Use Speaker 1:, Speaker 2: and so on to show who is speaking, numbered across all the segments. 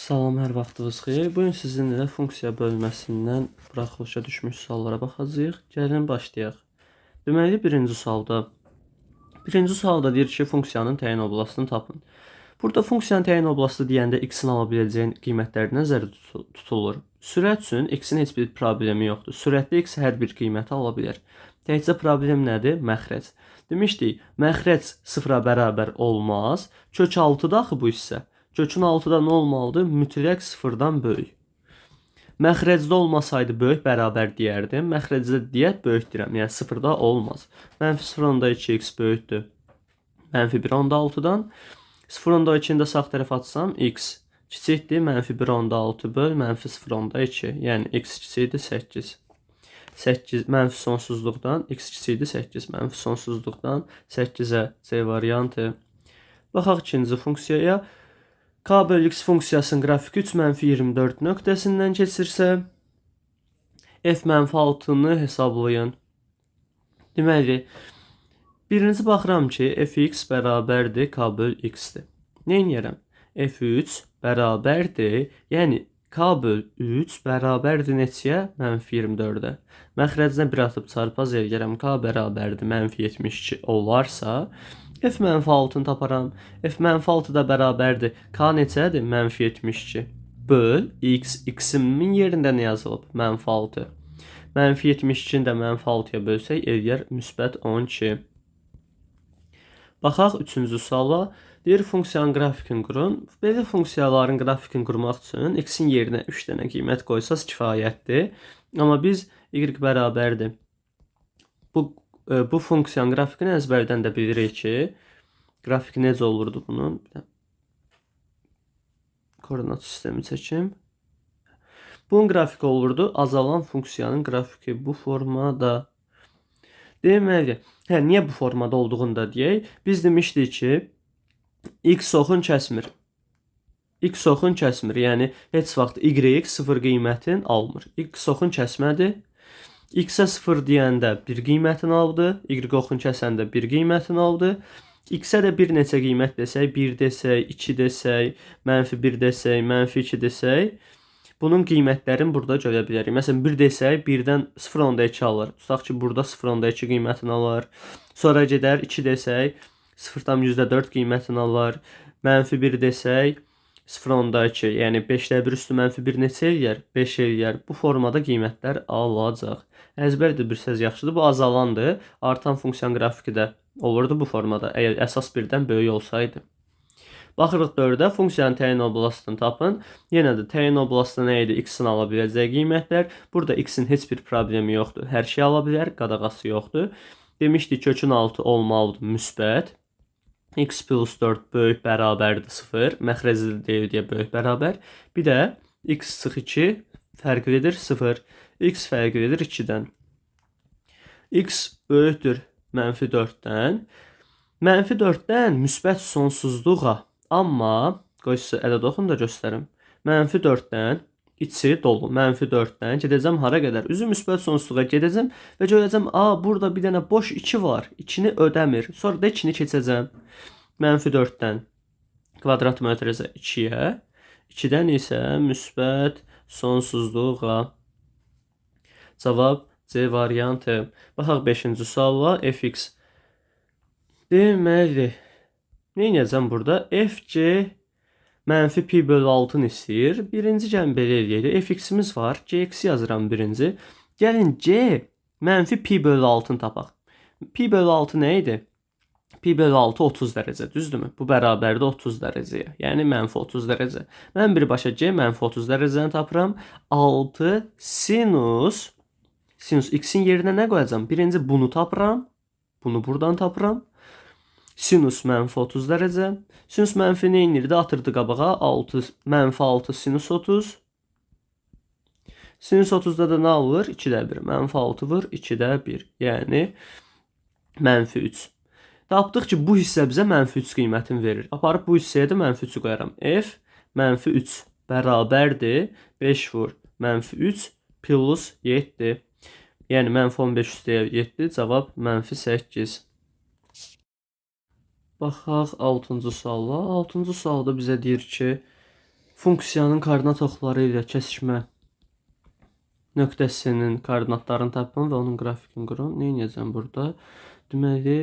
Speaker 1: Salam, hər vaxtınız xeyir. Bu gün sizinlə funksiya bölməsindən buraxılışa düşmüş suallara baxacağıq. Gəlin başlayaq. Deməli, birinci sualda deyir ki, funksiyanın təyin oblasını tapın. Burada funksiyanın təyin oblasti deyəndə x-in ala biləcəyin qiymətlər nəzərdə tutulur. Sürət üçün x-in heç bir problemi yoxdur. Sürətdə x hər bir qiyməti ala bilər. Təkcə problem nədir? Məxrəc. Demişdik, məxrəc sıfıra bərabər olmaz. Kök 6-da axı bu hissə. Kökün 6-da nə olmalıdır? Mütləq sıfırdan böyük. Məxrəcdə olmasaydı böyük bərabər deyərdim. Məxrəcdə deyət böyük deyirəm. Yəni sıfırda olmaz. Mənfi 0.2x böyükdür. Mənfi 1.6-dan. 0.2-ni də sağ tərəf atsam x kiçikdir. Mənfi 1.6 böl mənfi 0.2. Yəni x kiçikdir 8. 8 mənfi sonsuzluqdan x kiçikdir 8. Mənfi sonsuzluqdan 8-ə C variantı. Baxaq ikinci funksiyaya. K bölü x funksiyasının qrafiki 3-24 nöqtəsindən keçirsə, f -6-nı hesablayın. Deməli, birinci baxıram ki, fx bərabərdir k bölü x-dir. Nə edirəm? f3 bərabərdir, yəni k bölü 3 bərabərdir neçəyə? -24-ə. Məxrəcinə bir atıb çarpaz eləyərəm, k bərabərdir -72 olarsa, f -6-nı taparam. F -6 da bərabərdir. K neçədir? -72. Böl x. X-imin yerində nə yazılıb? -6. -72-ni də -6-ya bölsək eləyər müsbət 12. Baxaq üçüncü suala. Deyir funksiyanın qrafikini qurun. Belə funksiyaların qrafikini qurmaq üçün x-in yerinə 3 dənə qiymət qoysaz kifayətdir. Amma biz y bərabərdir. Bu funksiyanın qrafikini əzbərdən də bilirik ki, qrafik necə olurdu bunun? Koordinat sistemi çəkim. Bunun qrafiki olurdu azalan funksiyanın qrafiki bu formada. Deməli, niyə bu formada olduğunu da deyək. Biz demişdik ki, x oxun kəsmir. X oxun kəsmir, yəni heç vaxt y sıfır qiymətin almır. X oxun kəsmədir. X-ə 0 deyəndə 1 qiymətini aldı. Y oxun kəsəndə 1 qiymətini aldı. X-ə də bir neçə qiymət desək, 1 desək, 2 desək, -1 desək, -2 desək, bunun qiymətlərini burada görə bilərik. Məsələn, 1 desək, 1-dən 0.2 alır. Tutaq ki, burada 0.2 qiymətini alır. Sonra gedər 2 desək, 0.4 qiymətini alır. -1 desək, 0.2, yəni 5-də 1 üstü -1 neçə eləyər? 5 eləyər. Bu formada qiymətlər alacaq. Əzbərdə bilsəz yaxşıdır. Bu azalandır. Artan funksiyanın qrafiki də olurdu bu formada, əgər əsas birdən böyük olsaydı. Baxırıq 4-də funksiyanın təyin oblastını tapın. Yenə də təyin oblastı nə idi? X-in ala biləcəyi qiymətlər. Burada x-in heç bir problemi yoxdur. Hər şey ala bilər, qadağası yoxdur. Demişdik kökün 6 olmalıdır müsbət. X plus 4 böyük bərabərdir 0. Məxrəci deyil deyə böyük bərabər. Bir də x sıx 2 fərqlidir 0. X fərqlidir 2-dən. X böyükdür -4-dən. -4-dən müsbət sonsuzluğa. Amma, qoy sizə ələ doxun da göstərim. -4-dən içi dolu. -4-dən gedəcəm hara qədər? Üzü müsbət sonsuzluğa gedəcəm və görəcəm, burada bir dənə boş 2 var. 2-ni ödəmir. Sonra da 2-ni keçəcəm. -4-dən kvadrat mötərizə 2-yə. 2-dən isə müsbət sonsuzluğa. Cavab C variantı. Baxaq 5-ci suala. Fx. Deməli, nə edəcəm burada? Fc -pi/6-nı istəyir. Birinci gəlin belə eləyək. Fx-imiz var. Cx yazıram birinci. Gəlin c -pi/6-nı tapaq. Pi/6 nə idi? Pi/6 30 dərəcə, düzdürmü? Bu bərabərdir 30 dərəcəyə. Yəni -30 dərəcə. Mən birbaşa c -30 dərəcəni tapıram. 6 sinus x-in yerinə nə qoyacam? Birinci bunu tapıram. Bunu buradan tapıram. Sinus -30 dərəcə. Sinus mənfi nə inirdi? Atırdı qabağa. -6 sinus 30. Sinus 30-da da nə alır? 2-də 1. -6 vur 2-də 1. Yəni -3. Tapdıq ki, bu hissə bizə -3 qiymətini verir. Aparıb bu hissəyə də -3-ü qoyaram. F -3 bərabərdir. 5 vur -3 plus 7. Yəni -15 üstəyə 7. Cavab -8. Baxaq 6-cı suala. 6-cı sualda bizə deyir ki, funksiyanın koordinat oxları ilə kəsişmə nöqtəsinin koordinatlarını tapın və onun qrafikini qurun. Nə edəcəm burada? Deməli,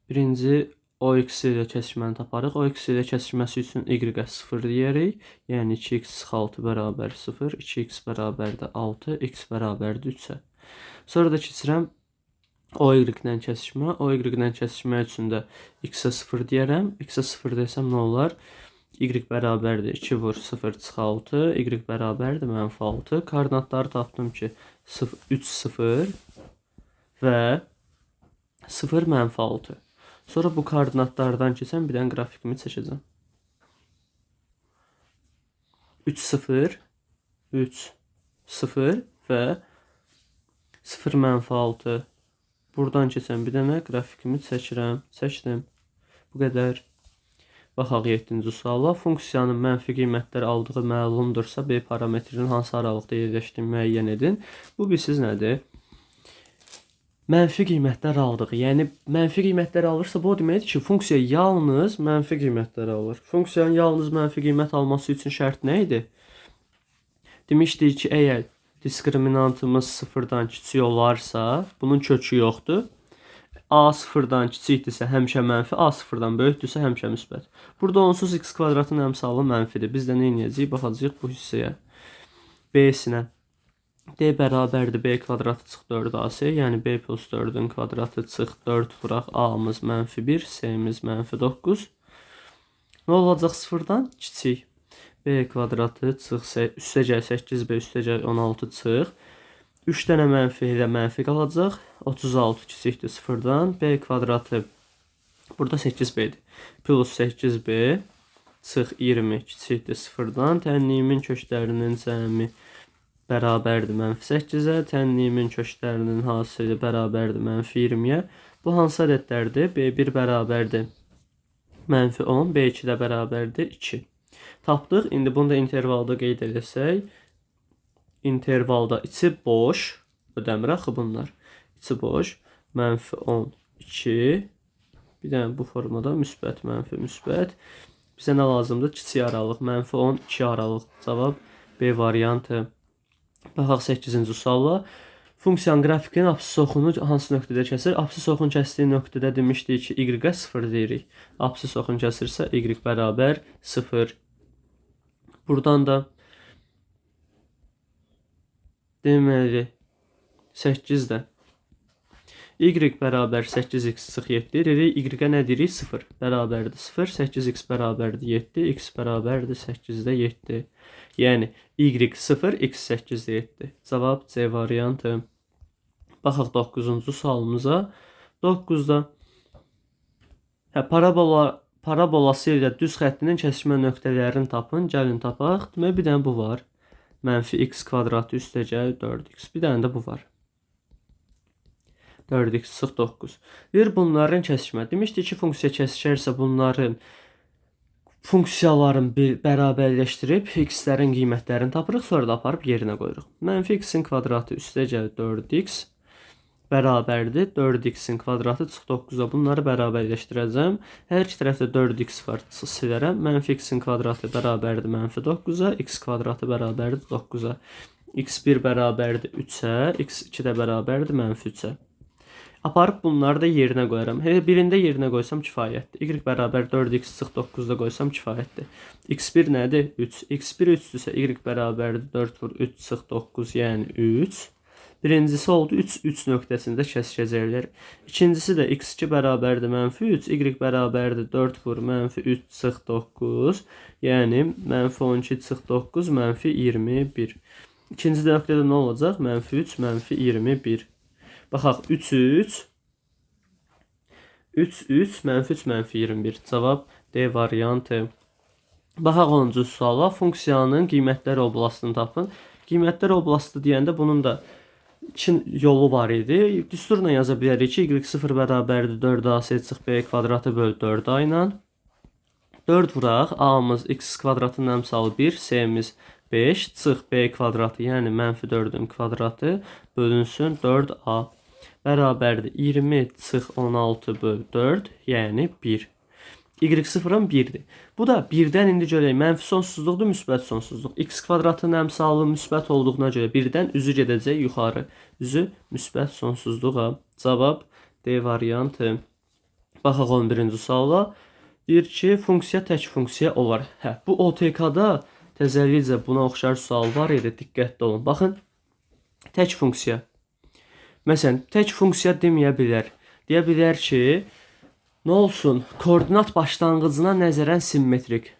Speaker 1: birinci OX ilə kəsişməni taparıq. OX ilə kəsişməsi üçün Y-ə 0 deyərik. Yəni 2x - 6 bərabər 0, 2x bərabərdir 6, x bərabərdir 3-ə. Sonra da keçirəm OY ilə kəsişmə. OY ilə kəsişmə üçün də x-ə 0 deyərəm. X-ə 0 desəm nə olar? Y bərabərdir 2 vur 0 çıx 6, Y bərabərdir -6. Koordinatları tapdım ki 3 0 və 0 -6. Sonra bu koordinatlardan keçən bir dənə qrafikimi çəkəcəm. 3 0 3 0 və 0 -6. Buradan keçən bir dənə qrafikimi çəkirəm. Çəkdim. Bu qədər. Baxaq 7-ci suala. Funksiyanın mənfi qiymətləri aldığı məlumdursa, B parametrinin hansı aralıqda yerləşdiyini müəyyən edin. Bu bilsiz nədir? Mənfi qiymətlər aldığı. Yəni mənfi qiymətlər alırsa, bu o deməkdir ki, funksiya yalnız mənfi qiymətlər alır. Funksiyanın yalnız mənfi qiymət alması üçün şərt nə idi? Demişdik ki, əgər diskriminantımız 0-dan kiçik olarsa, bunun kökü yoxdur. A 0-dan kiçikdirsə həmişə mənfi, A 0-dan böyükdürsə həmişə müsbət. Burada onsuz x kvadratın əmsalı mənfidir. Biz də nə edəcəyik? Baxacağıq bu hissəyə. B-sinə. D bərabərdir B kvadratı çıx 4AC, yəni B plus 4-ün kvadratı çıx 4 vuraq A-mız -1, C-miz -9. Nə olacaq 0-dan? Kiçik. B kvadratı çıx üstəcək 8B üstəcək 16 çıx. 3 dənə mənfi ilə mənfi qalacaq. 36 kiçikdir 0-dan. B kvadratı burada 8B'dir. Plus 8B çıx 20 kiçikdir 0-dan. Tənliyimin köklərinin cəmi bərabərdir -8-ə. Tənliyimin köklərinin hasili bərabərdir -20-yə. Bu hansı ədədlərdir? B1 bərabərdir -10, B2 də bərabərdir 2. Tapdıq. İndi bunu da intervalda qeyd edəsək, intervalda içi boş, ödəmir axı bunlar. İçi boş, -10, 2. Bir dənə bu formada müsbət, mənfi, müsbət. Bizə nə lazımdır? Kiçik aralıq, -10, 2 aralıq. Cavab B variantı. Baxaq 8-ci suala. Funksiyanın qrafikinin apsis oxunu hansı nöqtədə kəsir? Apsis oxun kəsdiyi nöqtədə demişdik ki, Y-ə 0 deyirik. Apsis oxun kəsirsə, Y bərabər 0. Buradan da deməli 8-də Y bərabər 8x çıx 7 deyirik. Y-ə nə deyirik? 0 bərabərdir 0. 8x bərabərdir 7. X bərabərdir 8-də 7. Yəni Y 0, X 8-də 7. Cavab C variantı. Baxaq 9-cu sualımıza. 9-da parabolası ilə düz xəttinin kəsişmə nöqtələrini tapın. Gəlin tapaq. Demək, bir dənə bu var. -x kvadratı üstəcək 4x. Bir dənə də bu var. 4x çıx 9. Bir bunların kəsişmə. Demişdik ki, funksiya kəsişərsə bunların funksiyaların bərabərləşdirib x-lərin qiymətlərini tapırıq, sonra da aparıb yerinə qoyuruq. -x-in kvadratı üstəcək 4x bərabərdir 4x-in kvadratı çıx 9-a. Bunları bərabərləşdirəcəm. Hər iki tərəfdə 4x var, silərəm. -x-in kvadratı bərabərdir -9-a, x kvadratı bərabərdir 9-a. x1 bərabərdir 3-ə, x2 də bərabərdir -3-ə. Aparıb bunları da yerinə qoyaram. Hər birində yerinə qoysam kifayətdir. Y bərabər 4x çıx 9-da qoysam kifayətdir. x1 nədir? 3. x1 3-dürsə, Y bərabərdir 4 vur 3 çıx 9, yəni 3. Birincisi oldu 3 nöqtəsində kəsişəcəklər. İkincisi də x2 bərabərdir -3, Y bərabərdir 4 vur -3 çıx 9, yəni -12 çıx 9, -21. İkinci nöqtədə nə olacaq? -3, -21. Baxaq 3, 3, -3, -21. Cavab D variantı. Baxaq 10-cu suala. Funksiyanın qiymətləri oblastını tapın. Qiymətlər oblastı deyəndə bunun da 2 yolu var idi. Düsturla yaza bilərik ki, Y0 bərabərdir 4AC çıx B kvadratı böl 4A ilə. 4 vuraq. A-mız x kvadratının əmsalı 1, C-miz 5 çıx B kvadratı, yəni -4-ün kvadratı bölünsün 4A. Bərabərdir 20 çıx 16 böl 4, yəni 1. y0-ın 1-dir. Bu da 1-dən indi görək mənfi sonsuzluqdur, müsbət sonsuzluq. X kvadratın əmsalı müsbət olduğuna görə 1-dən üzü gedəcək yuxarı. Üzü müsbət sonsuzluğa. Cavab D variantı. Baxaq 11-ci suala. Deyir ki, funksiya tək funksiya olar. Hə, bu OTK-da təzəlikcə buna oxşar sual var idi, diqqətli olun. Baxın, tək funksiya. Məsələn, tək funksiya deməyə bilər. Deyə bilər ki, nə olsun? Koordinat başlanğıcına nəzərən simmetrik.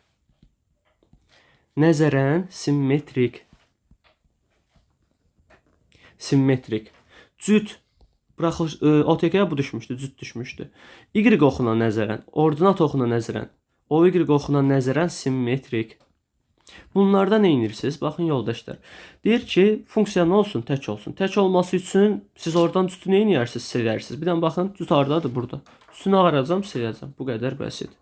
Speaker 1: Nəzərən simmetrik. Simmetrik. Cüt. Buraxılış, OTK-ya bu düşmüşdü, cüt düşmüşdü. Y oxuna nəzərən, ordinat oxuna nəzərən, OY oxuna nəzərən simmetrik. Bunlarda nə edirsiniz? Baxın yoldaşlar. Deyir ki, funksiya nə olsun? Tək olsun. Tək olması üçün siz oradan cütü nə edirsiniz? Silərsiniz. Bir dənə baxın, cüt hardadır? Burada. Cütünü ağaracam, siləcəm. Bu qədər bəsit.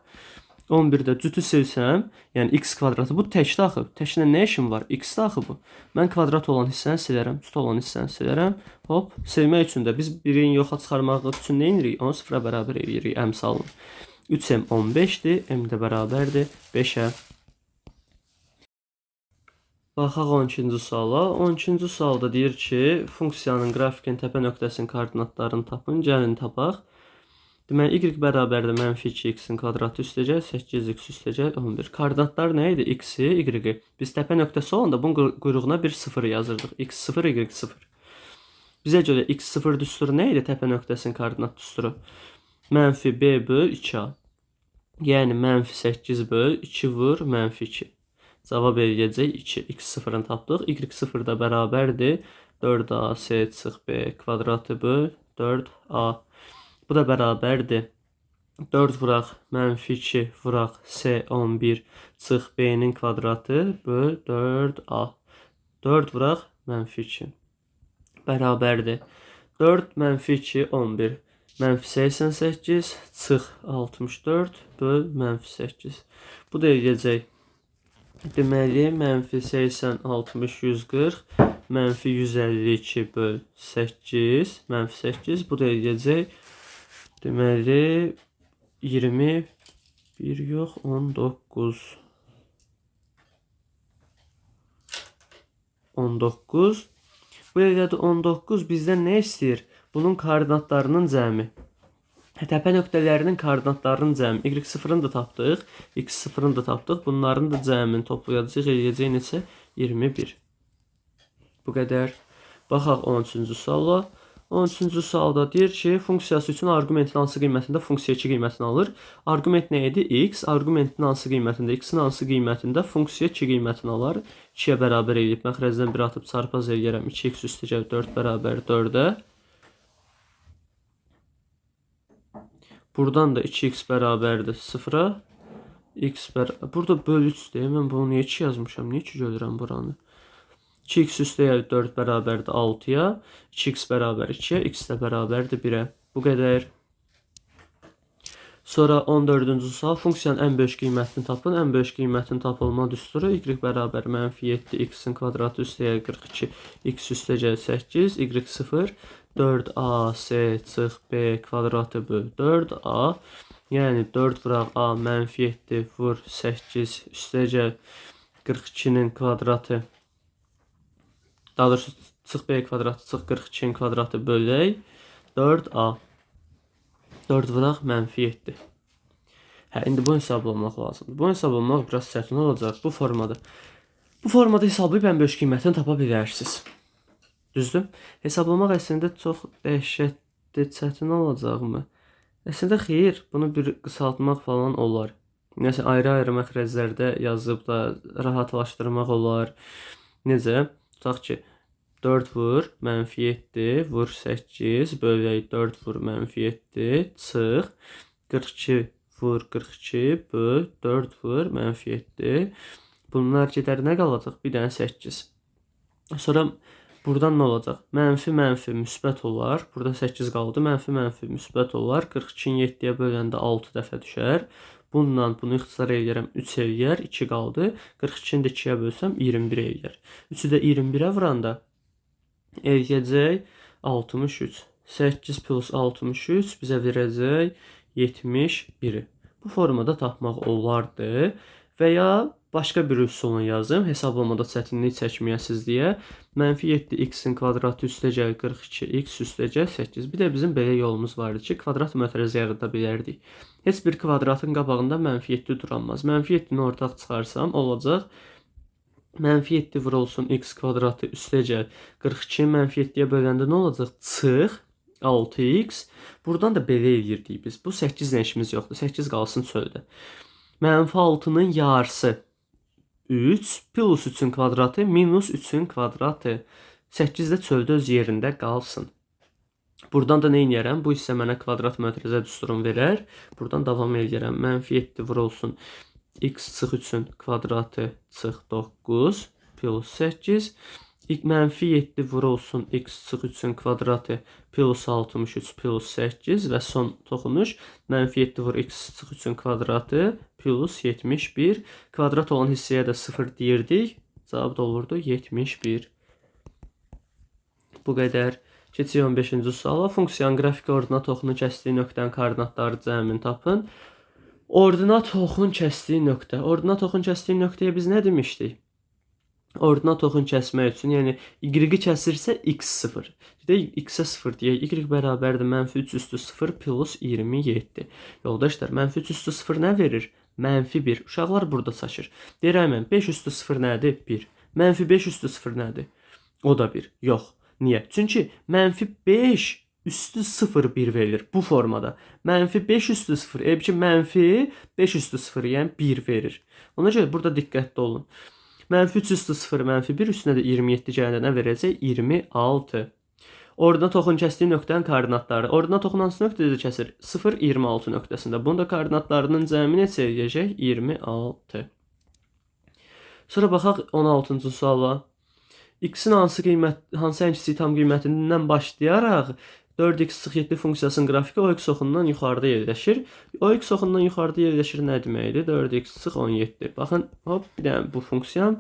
Speaker 1: 11-də cütü silsəm, yəni x kvadratı, bu təkdə axı. Təklə nə işim var? X-də axı bu. Mən kvadrat olan hissəni silərəm, cüt olan hissəni silərəm. Hop, silmək üçün də biz birini yoxa çıxarmaq üçün nə edirik? Onu sıfıra bərabər edirik əmsalını. 3m 15-dir, m də bərabərdir 5-ə. Baxaq 12-ci suala. 12-ci sualda deyir ki, funksiyanın qrafikin təpə nöqtəsinin koordinatlarını tapın, gəlin tapaq. Deməli, y bərabərdir mənfi 2x-in kvadratı üstəcək, 8x üstəcək 11. Koordinatlar nə idi? X-i, y-i. Biz təpə nöqtəsi olanda bunun quyruğuna bir 0 yazırdıq. x0, y0. Bizə görə x0 düsturu nə idi? Təpə nöqtəsinin koordinat düsturu. Mənfi b böl 2a. Yəni, mənfi 8 böl 2 vur mənfi 2. Cavab eləyəcək 2. x0-ını tapdıq. y0 da bərabərdir 4a s çıx b kvadratı böl 4a. Bu da bərabərdir 4 vuraq mənfi 2 vuraq s 11 çıx b-nin kvadratı böl 4a. 4 vuraq mənfi 2 bərabərdir 4 mənfi 2 11 mənfi 88 çıx 64 böl mənfi 8. Bu da eləyəcək. Deməli, mənfi 80 60 140 mənfi 152 böl 8 mənfi 8. Bu da eləyəcək. Deməli, 21 yox, 19. 19. Bu elədi 19 bizdən nə istəyir? Bunun koordinatlarının cəmi. Təpə nöqtələrinin koordinatlarının cəmi. Y0-ını da tapdıq, x0-ını da tapdıq. Bunların da cəmini toplayacaq, eləyəcək neçə? 21. Bu qədər. Baxaq 13-cü suala. 13-cü sualda deyir ki, funksiyası üçün arqumentin hansı qiymətində funksiya 2 qiymətini alır. Arqument nə idi? X. Arqumentin hansı qiymətində, x-in hansı qiymətində funksiya 2 qiymətini alar. 2-yə bərabər eləyib, məxrəcdən 1 atıb çarpaz eləyərəm. 2x üstəgəl 4 bərabər 4-ə. Buradan da 2x bərabərdir 0-a. Burada böl 3-dür. Mən bunu niyə 2 yazmışam? Niyə 2 görürəm buranı? 2x üstəgəl 4 bərabərdir 6-ya. 2x bərabər 2-yə. X də bərabərdir 1-ə. Bu qədər. Sonra 14-cü sual. Funksiyanın ən böyük qiymətini tapın. Ən böyük qiymətinin tapılma düsturu. Y bərabər mənfi 7 x-in kvadratı üstəgəl 42 x üstəgəl 8 y0 4a s çıx b kvadratı böl 4a. Yəni 4 vuraq a mənfi 7 vur 8 üstəgəl 42-nin kvadratı. Daha doğrusu çıx b kvadratı çıx 42-nin kvadratı bölək 4a. 4 vuraq mənfi 7. Hə, indi bunu hesablamaq lazımdır. Bunu hesablamaq biraz çətin olacaq bu formada. Bu formada hesablayıb ən böyük qiymətini tapa bilərsiniz. Düzdür? Hesablamaq əslində çox dəhşətli çətin olacaqmı? Əslində xeyr, bunu bir qısaltmaq falan olar. Nəsə ayrı-ayrı məxrəclərdə yazıb da rahatlaşdırmaq olar. Necə? Tutaq ki, 4 vur mənfi 7 vur 8 bölək 4 vur mənfi 7 çıx 42 vur 42 böl 4 vur mənfi 7. Bunlar gedər nə qalacaq? Bir dənə 8. Sonra buradan nə olacaq? Mənfi müsbət olar. Burada 8 qaldı. Mənfi müsbət olar. 42-ni 7-yə böləndə 6 dəfə düşər. Bundan bunu ixtisar eləyərəm 3 eləyər, 2 qaldı. 42-ni də 2-yə bölsəm 21 eləyər. 3-ü də 21-ə vuranda eləyəcək 63. 8 plus 63 bizə verəcək 71-i. Bu formada tapmaq olardı və ya başqa bir üsulunu yazım, hesablamada çətinlik çəkməyəsiniz deyə. -7x-in kvadratı üstəgəl 42x üstəgəl 8. Bir də bizim belə yolumuz var idi ki, kvadrat mötərizə yarada bilərdik. Heç bir kvadratın qabağında -7 duranmaz. -7-ni ortaq çıxarsam olacaq -7 vurulsun x kvadratı üstəgəl 42-ni -7-yə böləndə nə olacaq? Çıx 6x. Buradan da belə eləyirdik biz. Bu 8 ilə işimiz yoxdur. 8 qalsın çöldə. -6-nın yarısı 3 plus 3-ün kvadratı minus 3-ün kvadratı. 8 də çöldə öz yerində qalsın. Buradan da nə edərəm? Bu hissə mənə kvadrat mötərizə düsturunu verər. Buradan davam edərəm. -7 vurulsun x çıx 3-ün kvadratı çıx 9 plus 8. -7 vurulsun x çıx 3-ün kvadratı plus 63 plus 8 və son toxunuş -7 vur x çıx 3-ün kvadratı plus 71. Kvadrat olan hissəyə də 0 deyirdik. Cavab da olurdu 71. Bu qədər. Keçirik 15-ci suala. Funksiyanın qrafik ordinat oxunun kəsdiyi nöqtənin koordinatları cəmini tapın. Ordinat oxun kəsdiyi nöqtə. Ordinat oxun kəsdiyi nöqtəyə biz nə demişdik? Ordinat oxun kəsmək üçün, yəni y-i kəsirsə x0. Deyək x-ə 0 deyək. Y bərabərdir -3 üstü 0 plus 27. Yoldaşlar, -3 üstü 0 nə verir? -1. Uşaqlar burada çaşır. Deyirəm mən 5 üstü 0 nədir? 1. -5 üstü 0 nədir? O da 1. Yox. Niyə? Çünki -5 üstü 0 1 verilir bu formada. -5 üstü 0, -5 üstü 0 yəni 1 verir. Ona görə burada diqqətli olun. -3 üstü 0, -1 üstünə də 27 gələndə nə verəcək? 26. Ordinat oxun kəsdiyi nöqtənin koordinatları. Ordinat oxun hansı nöqtədə kəsir? 0, 26 nöqtəsində. Bunun da koordinatlarının cəmi neçə eləyəcək? 26. Sonra baxaq 16-cı suala. X-in hansı ən kiçik tam qiymətindən başlayaraq 4x-7 funksiyasının qrafiki OX oxundan yuxarıda yerləşir. OX oxundan yuxarıda yerləşir nə deməkdir? 4x-17. Baxın, hop, bir dənə bu funksiyam,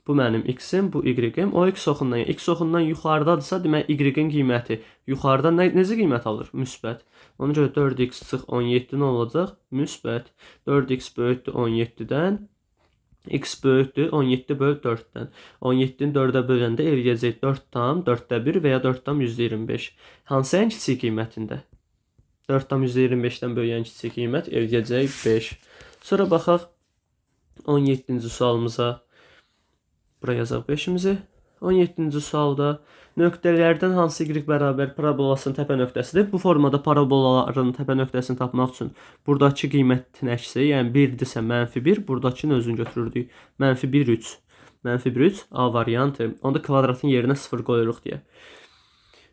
Speaker 1: bu mənim x-im, bu y-im. OX oxundan, yəni x oxundan yuxarıdadırsa, demək y-in qiyməti yuxarıda necə qiymət alır? Müsbət. Ona görə 4x-17 nə olacaq? Müsbət. 4x böyükdür 17-dən. X böyükdür 17 böl 4-dən. 17-ni 4-ə böləndə eləyəcək 4 tam 4-də 1 və ya 4 tam %25. Hansı ən kiçik qiymətində? 4 tam %25-dən böyüyən kiçik qiymət eləyəcək 5. Sonra baxaq 17-ci sualımıza. Bura yazaq 5-imizi. 17-ci sualda nöqtələrdən hansı y bərabər parabolasının təpə nöqtəsidir? Bu formada parabolaların təpə nöqtəsini tapmaq üçün buradakı qiymətin əksi, yəni 1-dirsə -1, buradakını özünü götürürdük. -1, 3. -1, 3 A variantı. Onda kvadratın yerinə 0 qoyuruq deyə.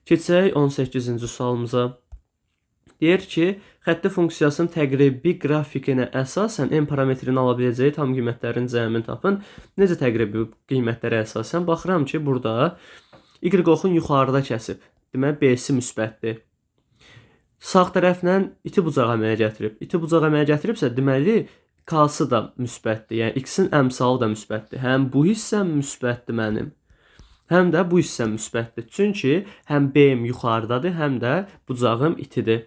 Speaker 1: Keçək 18-ci sualımıza. Deyir ki, xətti funksiyasının təqribi qrafikinə əsasən n parametrini ala biləcəyi tam qiymətlərin cəmini tapın. Necə təqribi qiymətlərə əsasən? Baxıram ki, burada y oxun yuxarıda kəsib. Demək, B-si müsbətdir. Sağ tərəflə iti bucaq əmələ gətirib. İti bucaq əmələ gətiribsə, deməli, K-sı da müsbətdir. Yəni, x-in əmsalı da müsbətdir. Həm bu hissəm müsbətdir mənim. Həm də bu hissəm müsbətdir. Çünki həm B-im yuxarıdadır, həm də bucağım itidir.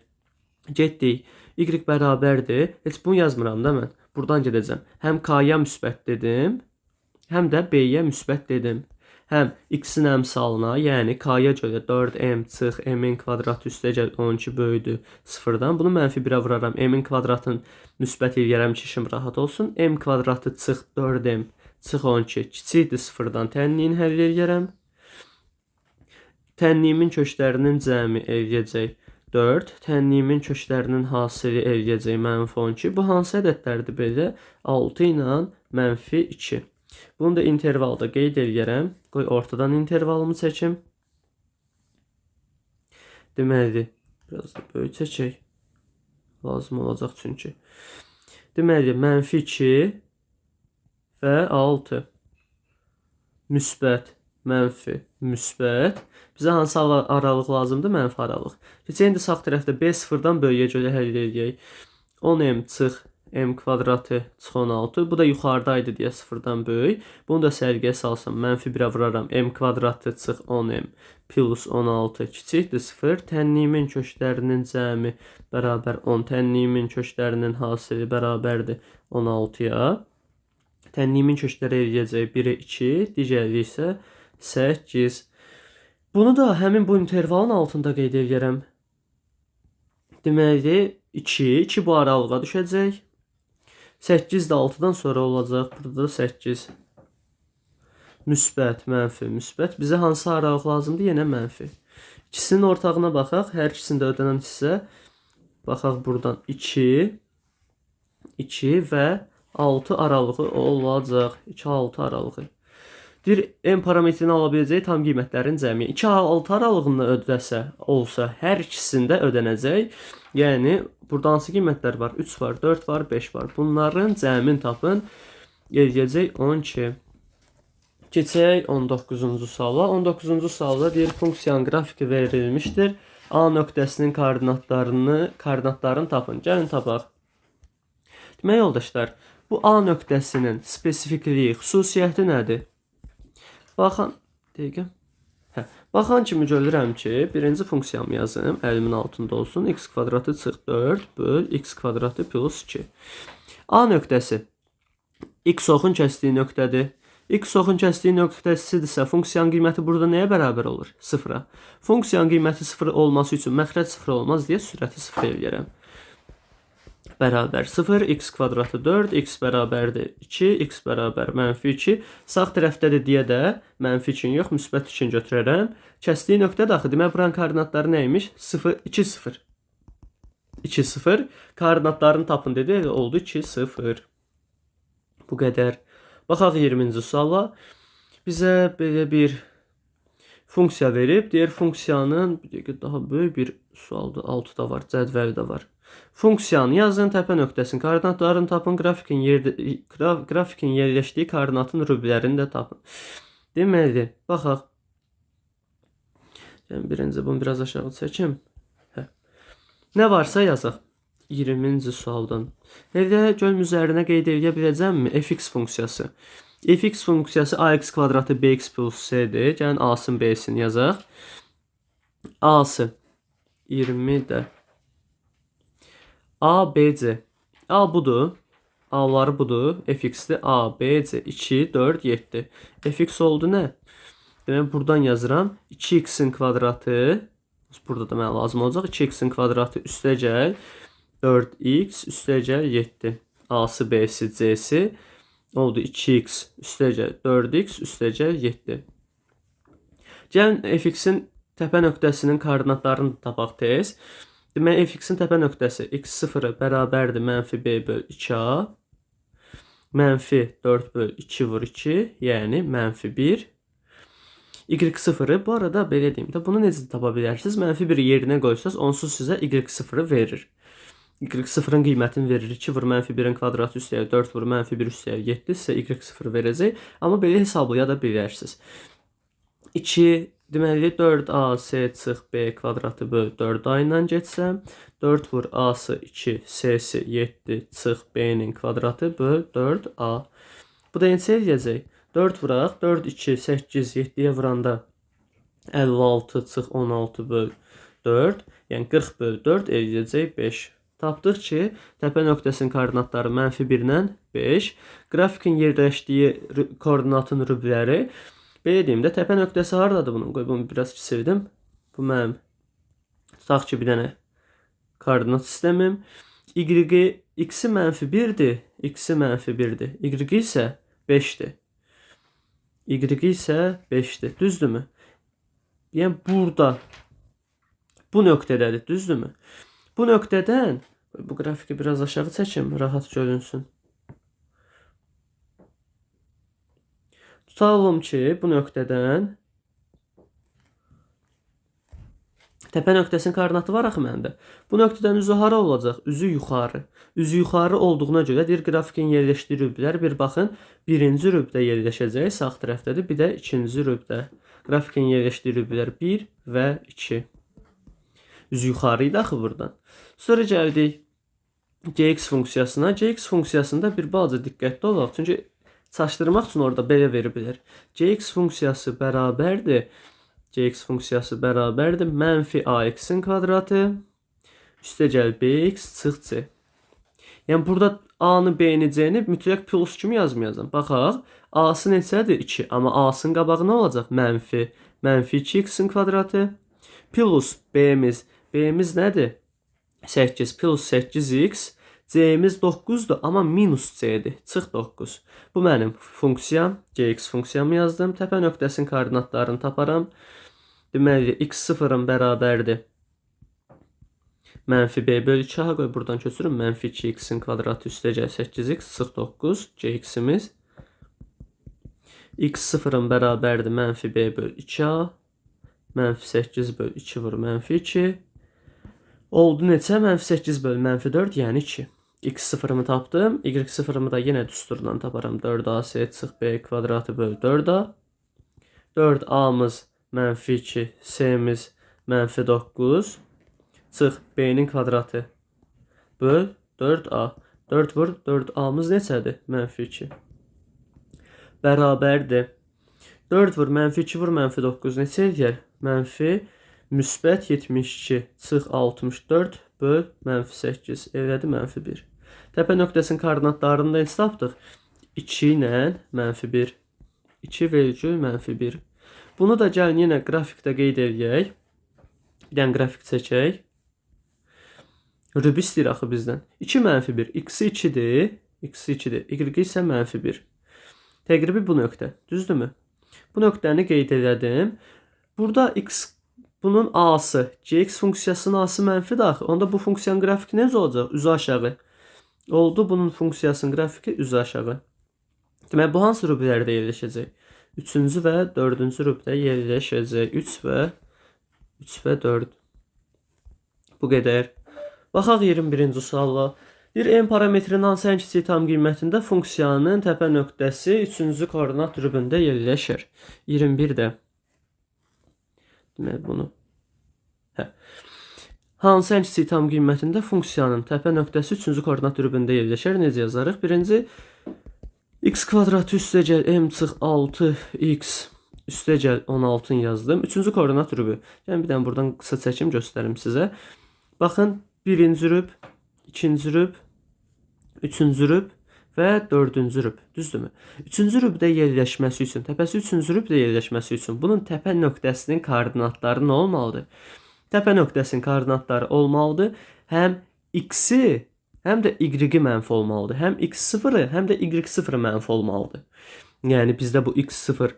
Speaker 1: Getdik. Y bərabərdir. Heç bunu yazmıram da mən. Buradan gedəcəm. Həm K-ya müsbət dedim, həm də B-yə müsbət dedim. Həm x-in əmsalına, yəni K-ya görə 4m çıx m-in kvadratı üstəgəl 12 böyüdür 0-dan. Bunu -1-ə vuraram. M-in kvadratını müsbət eləyərəm ki, işim rahat olsun. M kvadratı çıx 4m çıx 12 kiçikdir 0-dan. Tənliyin həll eləyərəm. Tənliyimin köklərinin cəmi eləyəcək 4. Tənliyimin köklərinin hasili eləyəcək -12. Bu hansı ədədlərdir belə? 6 ilə -2. Bunu da intervalda qeyd eləyərəm. Qoy ortadan intervalımı çəkim. Deməli, biraz da böyük çəkək. Lazım olacaq çünki. Deməli, -2 və 6. Müsbət, mənfi, müsbət. Bizə hansı aralıq lazımdır? Mənfi aralıq. Keçək indi sağ tərəfdə B0-dan böyüyə görə həll edək. 10m çıx m kvadratı çıx 16. Bu da yuxarıdaydı deyə 0-dan böyük. Bunu da sərgiyə salsam, -1-ə vuraram. M kvadratı çıx 10m plus 16 kiçikdir 0. Tənlimin köşklərinin cəmi bərabər 10. Tənlimin köşklərinin hasili bərabərdir 16-ya. Tənlimin köşkləri eləyəcək 1-ə 2, digəri isə 8. Bunu da həmin bu intervalın altında qeyd edirəm. Deməli 2 bu aralığa düşəcək. 8 də 6-dan sonra olacaq. Burada da 8. Müsbət, mənfi, müsbət. Bizə hansı aralıq lazımdır? Yenə mənfi. İkisinin ortağına baxaq. Hər ikisində ödənən hissə. Baxaq buradan 2 və 6 aralığı olacaq. 2-6 aralığı. Deyir, m parametrini ala biləcək tam qiymətlərin cəmi. 2-6 aralığında ödəsə olsa, hər ikisində ödənəcək. Yəni, burada hansı qiymətlər var? 3 var, 4 var, 5 var. Bunların cəmin tapın. Eləyəcək 12. Keçək 19-cu suala. 19-cu sualda deyir, funksiyanın qrafiki verilmişdir. A nöqtəsinin koordinatlarını tapın. Gəlin tapaq. Demək, yoldaşlar, bu A nöqtəsinin spesifikliyi, xüsusiyyəti nədir? Baxan kimi görürəm ki, birinci funksiyamı yazım, əlimin altında olsun. X kvadratı çıx 4 böl x kvadratı plus 2. A nöqtəsi x oxun kəsdiyi nöqtədir. X oxun kəsdiyi nöqtəsidirsə, funksiyanın qiyməti burada nəyə bərabər olur? 0-a. Funksiyanın qiyməti 0 olması üçün məxrəc 0 olmaz deyə sürəti 0 eləyərəm. Bərabər 0, x kvadratı 4, x bərabərdir 2, x bərabər -2. Sağ tərəfdədir deyə də -2 yox, müsbət 2 götürərəm. Kəsdiyi nöqtə daxı, demək buranın koordinatları nəymiş? 0, 2, 0. 2, 0. Koordinatlarını tapın dedi, oldu 2, 0. Bu qədər. Baxaq 20-ci suala. Bizə belə bir funksiya verib. Deyir, funksiyanın daha böyük bir sualdır. 6-da var, cədvəli də var. Funksiyanı yazın, təpə nöqtəsinin koordinatlarını tapın, qrafikin yerləşdiyi koordinatın rüblərini də tapın. Deməli, baxaq. Birinci bunu biraz aşağı çəkim. Nə varsa yazaq. 20-ci sualdan. Elə gölm üzərinə qeyd edə biləcəmmi? Fx funksiyası. Fx funksiyası ax kvadratı bx plus c-dir. Gəlin a-sın b-sini yazaq. A-sı 20-də. A, B, C. A budur. A'ları budur. Fx'dir. A, B, C. 2, 4, 7. Fx oldu nə? Demək, buradan yazıram. 2x'in kvadratı. Burada da mənə lazım olacaq. 2x'in kvadratı üstə gəl. 4x üstə gəl 7. A'sı, B'si, C'si. Oldu 2x üstə gəl 4x üstə gəl 7. Gəlin fx'in təpə nöqtəsinin koordinatlarını tapaq tez. Demək, fx'in təpə nöqtəsi x0 bərabərdir -b böl 2a. -4 böl 2 vur 2, yəni -1. Y0, bu arada belə deyim də, bunu necə tapa bilərsiniz? -1 yerinə qoysaz, onsuz sizə Y0 verir. Y0-ın qiymətini verir. 2 vur -1-in kvadratı üstəyə 4 vur -1 üstəyə 7 sizə Y0 verəcək. Amma belə hesablaya da bilərsiniz. 2 deməli 4ac çıx b kvadratı böl 4a ilə geçsəm, 4 vur a-sı 2, c-si 7 çıx b-nin kvadratı böl 4a. Bu da neçə eləyəcək? 4 vuraq, 4, 2, 8, 7-yə vuranda 56 çıx 16 böl 4, yəni 40 böl 4 eləyəcək 5. Tapdıq ki, təpə nöqtəsinin koordinatları -1 ilə 5. Qrafikin yerləşdiyi koordinatın rübləri. Belə deyim də, təpə nöqtəsi haradadır bunun? Qoy, bunu biraz sildim. Bu mənim. Tutaq ki, bir dənə koordinat sistemim. X-i -1'dir. X-i -1'dir. Y isə 5'dir. Y isə 5'dir. Düzdürmü? Yəni, burada bu nöqtədədir. Düzdürmü? Bu nöqtədən, bu qrafiki biraz aşağı çəkim, rahat görünsün. Tutalım ki, bu nöqtədən təpə nöqtəsinin koordinatı var axı məndə. Bu nöqtədən üzü hara olacaq? Üzü yuxarı. Üzü yuxarı olduğuna görə deyir, qrafikin yerləşdiyi rüblər. Bir baxın, birinci rübdə yerləşəcək, sağ tərəfdədir. Bir də ikinci rübdə. Qrafikin yerləşdiyi rüblər 1 və 2. Üzü yuxarı idi axı buradan. Sonra gəldik. Gx funksiyasına. Gx funksiyasında bir balaca diqqətli olaq. Çünki çaşdırmaq üçün orada belə veriblər. Gx funksiyası bərabərdir. Gx funksiyası bərabərdir mənfi ax-in kvadratı üstəgəl bx çıx c. Yəni burada a-nı, b-ni, c-ni mütləq plus kimi yazmayacağam. Baxaq, a-sı neçədir? 2. Amma a-sının qabağı nə olacaq? Mənfi 2x-in kvadratı plus b-miz. B-miz nədir? 8 plus 8x. C-miz 9'dur, amma minus c-dir. Çıx 9. Bu mənim funksiyam. Gx funksiyamı yazdım. Təpə nöqtəsinin koordinatlarını taparam. Deməli, x0'ın bərabərdir mənfi b bölü 2'a qoy. Buradan köçürüm. Mənfi 2x-in kvadratı üstəcək 8x çıx 9. Gx-imiz. x0'ın bərabərdir mənfi b bölü 2a. Mənfi 8 bölü 2 vur mənfi 2. Oldu neçə? Mənfi 8 bölü mənfi 4, yəni 2. X0'ımı tapdım. Y0'ımı da yenə düsturdan taparam. 4ac çıx b kvadratı bölü 4a. 4a'mız mənfi 2, c'miz mənfi 9. Çıx b'nin kvadratı böl 4a. 4 vur 4a'mız neçədir? Mənfi 2. Bərabərdir. 4 vur mənfi 2 vur mənfi 9 neçə edir? Mənfi müsbət 72 çıx 64 böl mənfi 8 elədi mənfi 1. Təpə nöqtəsinin koordinatlarını da tapdıq. 2 ilə mənfi 1. 2 vergül mənfi 1. Bunu da gəlin yenə qrafikdə qeyd edək. Bir dənə qrafik çəkək. Rübi istəyir axı bizdən. 2 mənfi 1. X-i 2'dir. X-i 2'dir. Y isə mənfi 1. Təqribi bu nöqtə. Düzdürmü? Bu nöqtəni qeyd elədim. Burada x bunun a'sı, gx funksiyasının a'sı mənfidir axı. Onda bu funksiyanın qrafiki necə olacaq? Üzü aşağı. Oldu bunun funksiyasının qrafiki üzü aşağı. Demək bu hansı rüblərdə yerləşəcək? 3-cü və 4-cü rübdə yerləşəcək. 3 və 4. Bu qədər. Baxaq 21-ci suala. Bir m parametrinin hansı ən kiçik tam qiymətində funksiyanın təpə nöqtəsi 3-cü koordinat rübündə yerləşir. 21-də. Demək bunu. Hansı ən kiçik tam qiymətində funksiyanın təpə nöqtəsi 3-cü koordinat rübündə yerləşir. Necə yazarıq? Birinci x kvadratı üstəgəl m çıx 6x üstəgəl 16'ın yazdım. 3-cü koordinat rübü. Yəni bir dənə buradan qısa çəkim göstərim sizə. Baxın, 1-ci rüb, 2-ci rüb, 3-cü rüb və 4-cü rüb. Düzdürmü? 3-cü rübdə yerləşməsi üçün, təpəsi 3-cü rübdə yerləşməsi üçün bunun təpə nöqtəsinin koordinatları nə olmalıdır? Təpə nöqtəsinin koordinatları olmalıdır. Həm x-i, həm də y-i mənfi olmalıdır. Həm x0'ı, həm də y0'ı mənfi olmalıdır. Yəni bizdə bu x0,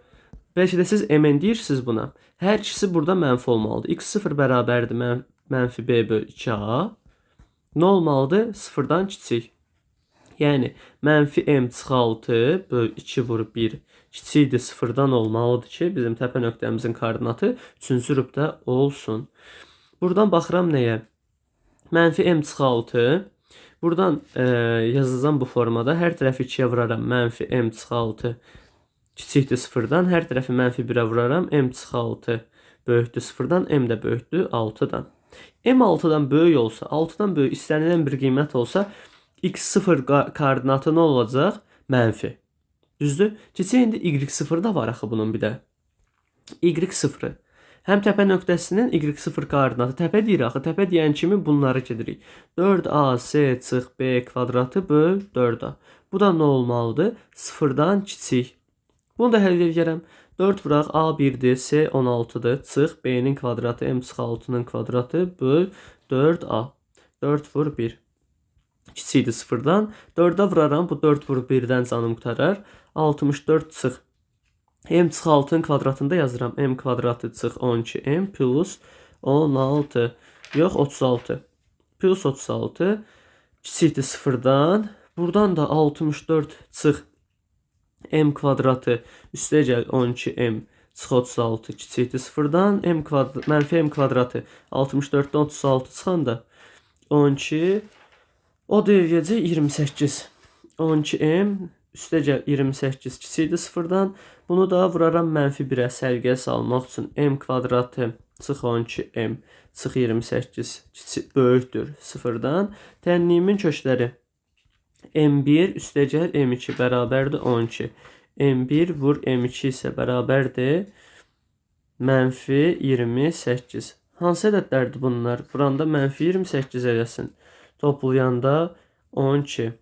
Speaker 1: bəlkə də siz mn deyirsiniz buna. Hər ikisi burada mənfi olmalıdır. x0 bərabərdir mənfi b bölü 2a. Nə olmalıdır? 0'dan kiçik. Yəni mənfi m çıx 6 bölü 2 vur 1 kiçikdir 0'dan olmalıdır ki, bizim təpə nöqtəmizin koordinatı 3-cü rübdə olsun. Buradan baxıram nəyə? Mənfi m çıx 6. Buradan yazacağım bu formada. Hər tərəfi 2'yə vuraram. Mənfi m çıx 6 kiçikdir 0'dan. Hər tərəfi mənfi 1'ə vuraram. M çıx 6 böyükdür 0'dan. M də böyükdür 6'dan. M 6'dan böyük olsa, 6'dan böyük istənilən bir qiymət olsa, x0 koordinatı nə olacaq? Mənfi. Düzdür? Keçək indi y0 da var axı bunun bir də. y0. Həm təpə nöqtəsinin y0 koordinatı. Təpə deyir axı. Təpə deyən kimi bunları gedirik. 4ac çıx b kvadratı böl 4a. Bu da nə olmalıdır? 0'dan kiçik. Bunu da həll edərəm. 4 vuraq a 1'dir, c 16'dır. Çıx b'nin kvadratı m çıx 6'nın kvadratı böl 4a. 4 vur 1. Kiçikdir 0'dan. 4'ə vuraram. Bu 4 vur 1'dən canım qutarar. 64 çıx. M çıx 6'nın kvadratında yazıram. M kvadratı çıx 12m plus 16. Yox 36. Plus 36. Kiçikdir 0'dan. Buradan da 64 çıx. M kvadratı üstəgəl 12m çıx 36 kiçikdir 0'dan. Mənfi m kvadratı 64'dən 36 çıxanda 12 o deyəcək 28. 12m üstəgəl 28 kiçikdir 0'dan. Bunu da vuraram mənfi 1'ə sərgiyə salmaq üçün m kvadratı çıx 12m çıx 28 böyükdür 0-dan. Tənliyimin kökləri m1 üstəgəl m2 bərabərdir 12. m1 vur m2 isə bərabərdir mənfi 28. Hansı ədədlərdir bunlar? Buranda mənfi 28 eləsin. Toplayanda 12.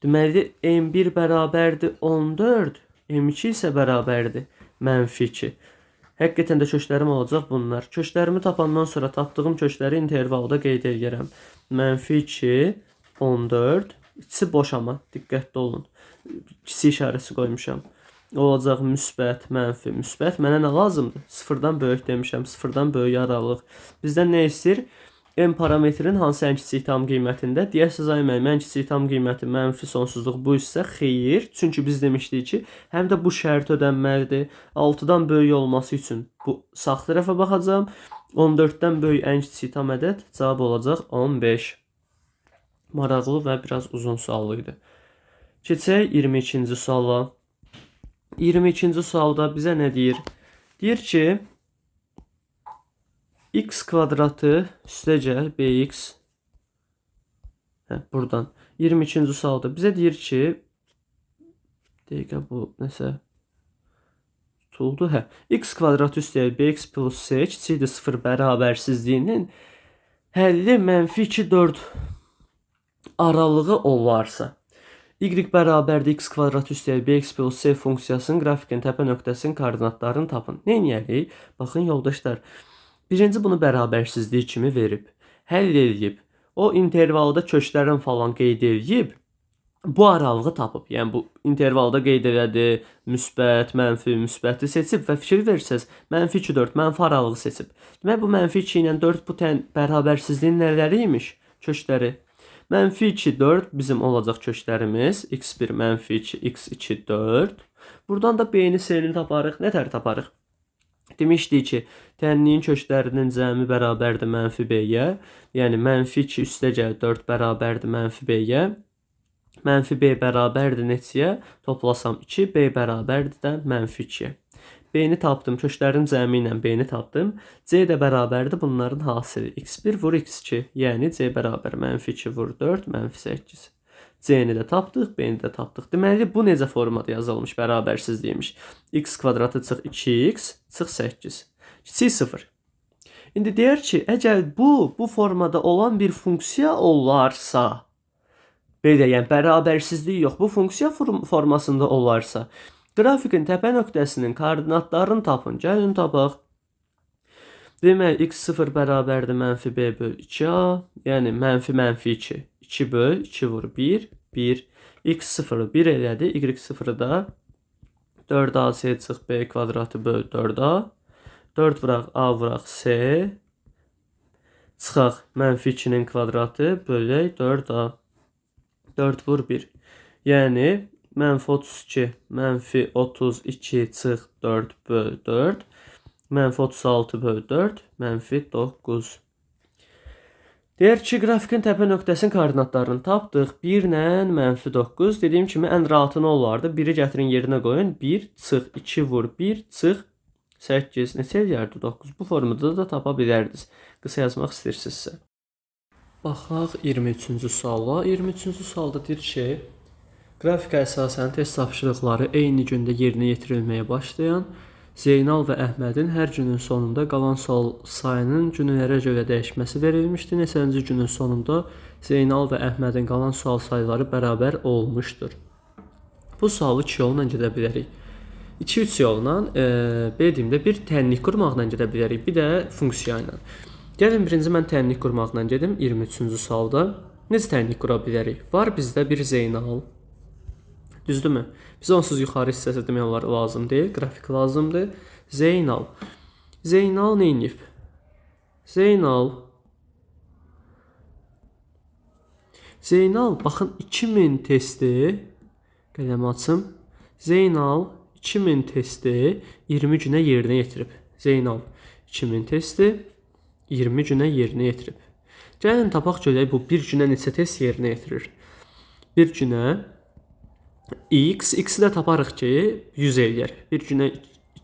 Speaker 1: Deməli, m1 bərabərdir 14. m2 isə bərabərdir mənfi 2. Həqiqətən də köklərim olacaq bunlar. Köklərimi tapandan sonra tapdığım kökləri intervalda qeyd edirəm. Mənfi 2, 14. İkisi boş ama, diqqətli olun. İkisi işarəsi qoymuşam. Olacaq müsbət, mənfi, müsbət. Mənə nə lazımdır? Sıfırdan böyük demişəm. Sıfırdan böyük aralıq. Bizdən nə istəyir? M parametrin hansı ən kiçik tam qiymətində? Deyərsiniz, ay mənim ən kiçik tam qiyməti mənfi sonsuzluq. Bu isə xeyir. Çünki biz demişdik ki, həm də bu şərt ödənməlidir. 6-dan böyük olması üçün bu sağ tərəfə baxacağım. 14-dən böyük ən kiçik tam ədəd cavab olacaq 15. Maraqlı və biraz uzun sual idi. Keçək 22-ci suala. 22-ci sualda bizə nə deyir? Deyir ki, x kvadratı üstəgəl bx buradan 22-ci sualda bizə deyir ki, dəqiqə bu nəsə tutuldu. X kvadratı üstəgəl bx plus c kiçikdir 0 bərabərsizliyinin həlli mənfi 2, 4 aralığı olarsa, y bərabərdir x kvadratı üstəgəl bx plus c funksiyasının qrafikin təpə nöqtəsinin koordinatlarını tapın. Nə edərik? Baxın yoldaşlar, birinci bunu bərabərsizlik kimi verib, həll edib, o intervalda köklərin falan qeyd edib, bu aralığı tapıb. Yəni bu intervalda qeyd elədi, müsbət, mənfi, müsbəti seçib və fikir versəz, mənfi 2, 4, mənfi aralığı seçib. Demək bu mənfi 2 ilə 4 bu bərabərsizliyin nələri imiş? Kökləri. Mənfi 2, 4 bizim olacaq köklərimiz. x1, mənfi 2, x2, 4. Buradan da b-ni, c-ni taparıq. Nətər taparıq? Demişdik ki, tənliyin köklərinin cəmi bərabərdir mənfi b-yə. Yəni, mənfi 2 üstəgəl 4 bərabərdir mənfi b-yə. Mənfi b bərabərdir neçəyə? Toplasam 2, b bərabərdir də mənfi 2-yə. B-ni tapdım, köklərin cəmi ilə b-ni tapdım. C də bərabərdir bunların hasili. x1 vur x2, yəni c bərabər mənfi 2 vur 4, mənfi 8. C-ni də tapdıq, B-ni də tapdıq. Deməli, bu necə formada yazılmış bərabərsizliymiş? X kvadratı çıx 2x, çıx 8. Kiçik 0. İndi deyər ki, əgər bu formada olan bir funksiya olarsa, belə, yəni bərabərsizlik yox, bu funksiya formasında olarsa, qrafikin təpə nöqtəsinin koordinatlarını tapın. Gəlin tapaq. Deməli, x0 bərabərdir mənfi b böl 2a, yəni mənfi 2. 2 böl 2 vur 1, 1. x0'ı 1 elədi, y0'ı da 4ac çıx b kvadratı böl 4a. 4 vuraq a vuraq c. Çıxaq mənfi 2'nin kvadratı bölək 4a. 4 vur 1. Yəni mənfi 32, mənfi 32 çıx 4 böl 4. Mənfi 36 böl 4, mənfi 9. Deyər ki, qrafikin təpə nöqtəsinin koordinatlarını tapdıq. 1 ilə mənfi 9. Dediyim kimi, ən rahatı nə olardı? 1'i gətirin yerinə qoyun. 1 çıx 2 vur 1 çıx 8. Neçə eləyərdi 9? Bu formada da tapa bilərdiniz. Qısa yazmaq istəyirsinizsə. Baxaq 23-cü suala. 23-cü sualda deyir ki, qrafikə əsasən test tapşırıqları eyni gündə yerinə yetirilməyə başlayan Zeynal və Əhmədin hər günün sonunda qalan sual sayının günlərə görə dəyişməsi verilmişdir. Neçənci günün sonunda Zeynal və Əhmədin qalan sual sayları bərabər olmuşdur. Bu sualı 2 yolla gedə bilərik. 2-3 yolla, dediyimdə bir tənlik qurmaqla gedə bilərik, bir də funksiya ilə. Gəlin, birinci mən tənlik qurmaqla gedim 23-cü sualda. Necə tənlik qura bilərik? Var bizdə bir Zeynal. Düzdürmü? Biz onsuz yuxarı hissəsi demək olar lazım deyil, qrafik lazımdır. Zeynal. Zeynal nə edib? Zeynal, baxın 2000 testi, qələmi açım. Zeynal 2000 testi 20 günə yerinə yetirib. Zeynal 2000 testi 20 günə yerinə yetirib. Gəlin tapaq görək bu bir günə neçə test yerinə yetirir. Bir günə x, x-i də taparıq ki 100 eləyər. Bir günə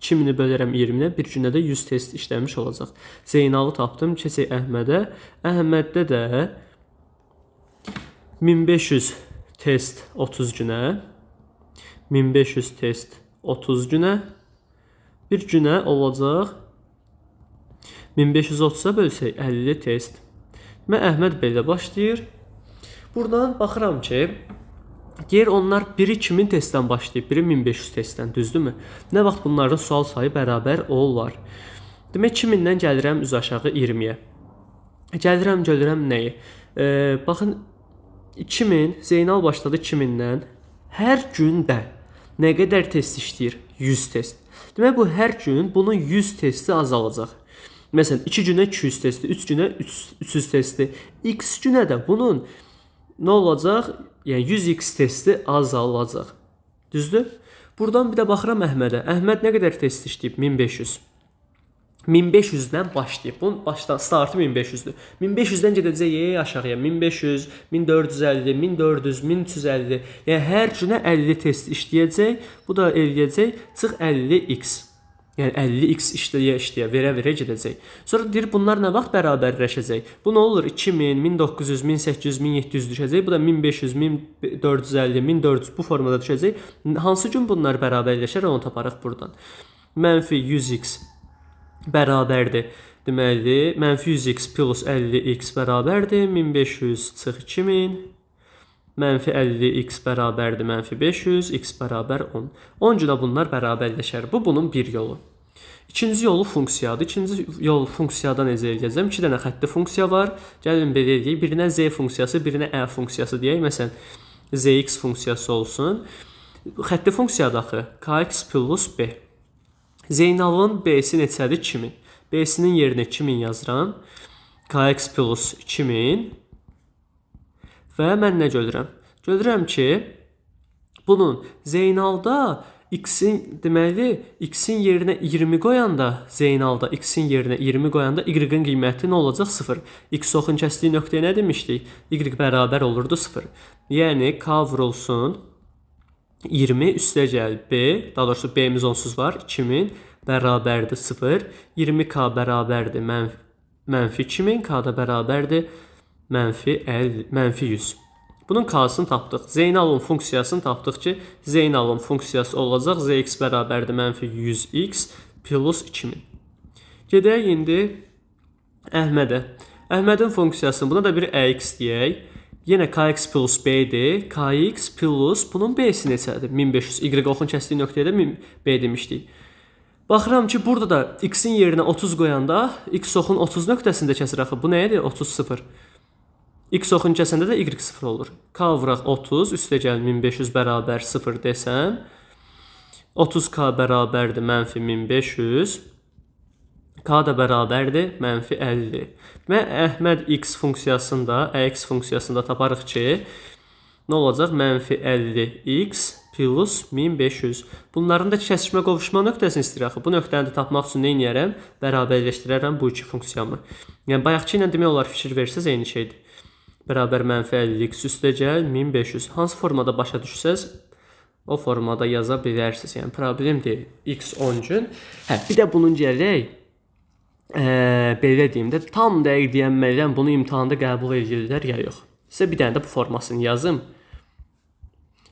Speaker 1: 2000-i bölərəm 20-yə, bir gündə də 100 test işləmiş olacaq. Zeynalı tapdım, keçək Əhmədə. Əhməddə də 1500 test 30 günə, 1500 test 30 günə, bir günə olacaq 1530-a bölsək 50 test. Və Əhməd belə başlayır. Buradan baxıram ki, deyir onlar biri 2000 testdən başlayıb, biri 1500 testdən, düzdürmü? Nə vaxt bunların sual sayı bərabər olar? Demək 2000-dən gəlirəm üz aşağı 20-yə. Gəlirəm nəyi? Baxın 2000, Zeynal başladı 2000-dən. Hər gündə nə qədər test işləyir? 100 test. Demək bu hər gün bunun 100 testi azalacaq. Məsələn 2 günə 200 testi, 3 günə 300 testi. X günə də bunun nə olacaq? Yəni 100x testi azalacaq. Düzdür? Buradan bir də baxıram Əhmədə. Əhməd nə qədər test işləyib? 1500. 1500-dən başlayıb. Bunun başdan startı 1500-dür. 1500-dən gedəcək aşağıya 1500, 1450, 1400, 1350. Yəni hər günə 50 test işləyəcək. Bu da eləyəcək çıx 50x. Yəni 50x işləyə verə gedəcək. Sonra deyir bunlar nə vaxt bərabərləşəcək? Bu nə olur? 2000, 1900, 1800, 1700 düşəcək. Bu da 1500, 1450, 1400 bu formada düşəcək. Hansı gün bunlar bərabərləşər onu taparıq buradan. Mənfi 100x bərabərdir. Deməli, mənfi 100x plus 50x bərabərdir. 1500 çıx 2000. Mənfi 50x bərabərdir mənfi 500, x bərabər 10. 10 günə bunlar bərabərləşər. Bu bunun bir yolu. İkinci yolu funksiyadır. İkinci yol funksiyada necə eləyəcəm? 2 dənə xətti funksiya var. Gəlin belə eləyək. Birinə z funksiyası, birinə ə funksiyası deyək. Məsələn, zx funksiyası olsun. Xətti funksiyada axı kx plus b. Zeynalın b-si neçədir? 2000. B-sinin yerinə 2000 yazıram. Kx plus 2000. Və mən nə görürəm? Görürəm ki, bunun Zeynalda x-in deməli x-in yerinə 20 qoyanda, Zeynalda x-in yerinə 20 qoyanda y-in qiyməti nə olacaq? 0. X oxun kəsdiyi nöqtəyə nə demişdik? Y bərabər olurdu 0. Yəni k vurulsun 20 üstə gəl b, daha doğrusu b-miz onsuz var, 2000 bərabərdir 0. 20k bərabərdir mənfi 2000, k da bərabərdir mənfi 100. Bunun k-sını tapdıq. Zeynalın funksiyasını tapdıq ki, Zeynalın funksiyası olacaq zx bərabərdir mənfi 100x plus 2000. Gedək indi Əhmədə. Əhmədin funksiyasını buna da bir əx deyək. Yenə kx plus b-dir. Kx plus bunun b-si neçədir? 1500. Y oxun kəsdiyi nöqtəyə də b demişdik. Baxıram ki, burada da x-in yerinə 30 qoyanda x oxun 30 nöqtəsində kəsir axı. Bu nədir? 30 0. X oxun kəsəndə də y 0 olur. K vuraq 30, üstə gəl 1500 bərabər 0 desəm. 30k bərabərdir mənfi 1500. K da bərabərdir mənfi 50. Və Əhməd x funksiyasında, əx funksiyasında taparıq ki, nə olacaq? Mənfi 50x plus 1500. Bunların da kəsişmə qovuşma nöqtəsini istəyir axı. Bu nöqtəni də tapmaq üçün nə edərəm? Bərabərləşdirərəm bu iki funksiyamı. Yəni bayaqçı ilə demək olar fikir versəz eyni şeydir. Bərabər mənfi 50x üstə gəl 1500. Hansı formada başa düşsəz, o formada yaza bilərsiniz. Yəni problem deyil. X 10 gün. Bir də bunun gələk belə deyim də, tam dəqiq deyənməliyəm, bunu imtahanda qəbul edirlər ya yox. Sizə bir dənə də bu formasını yazım.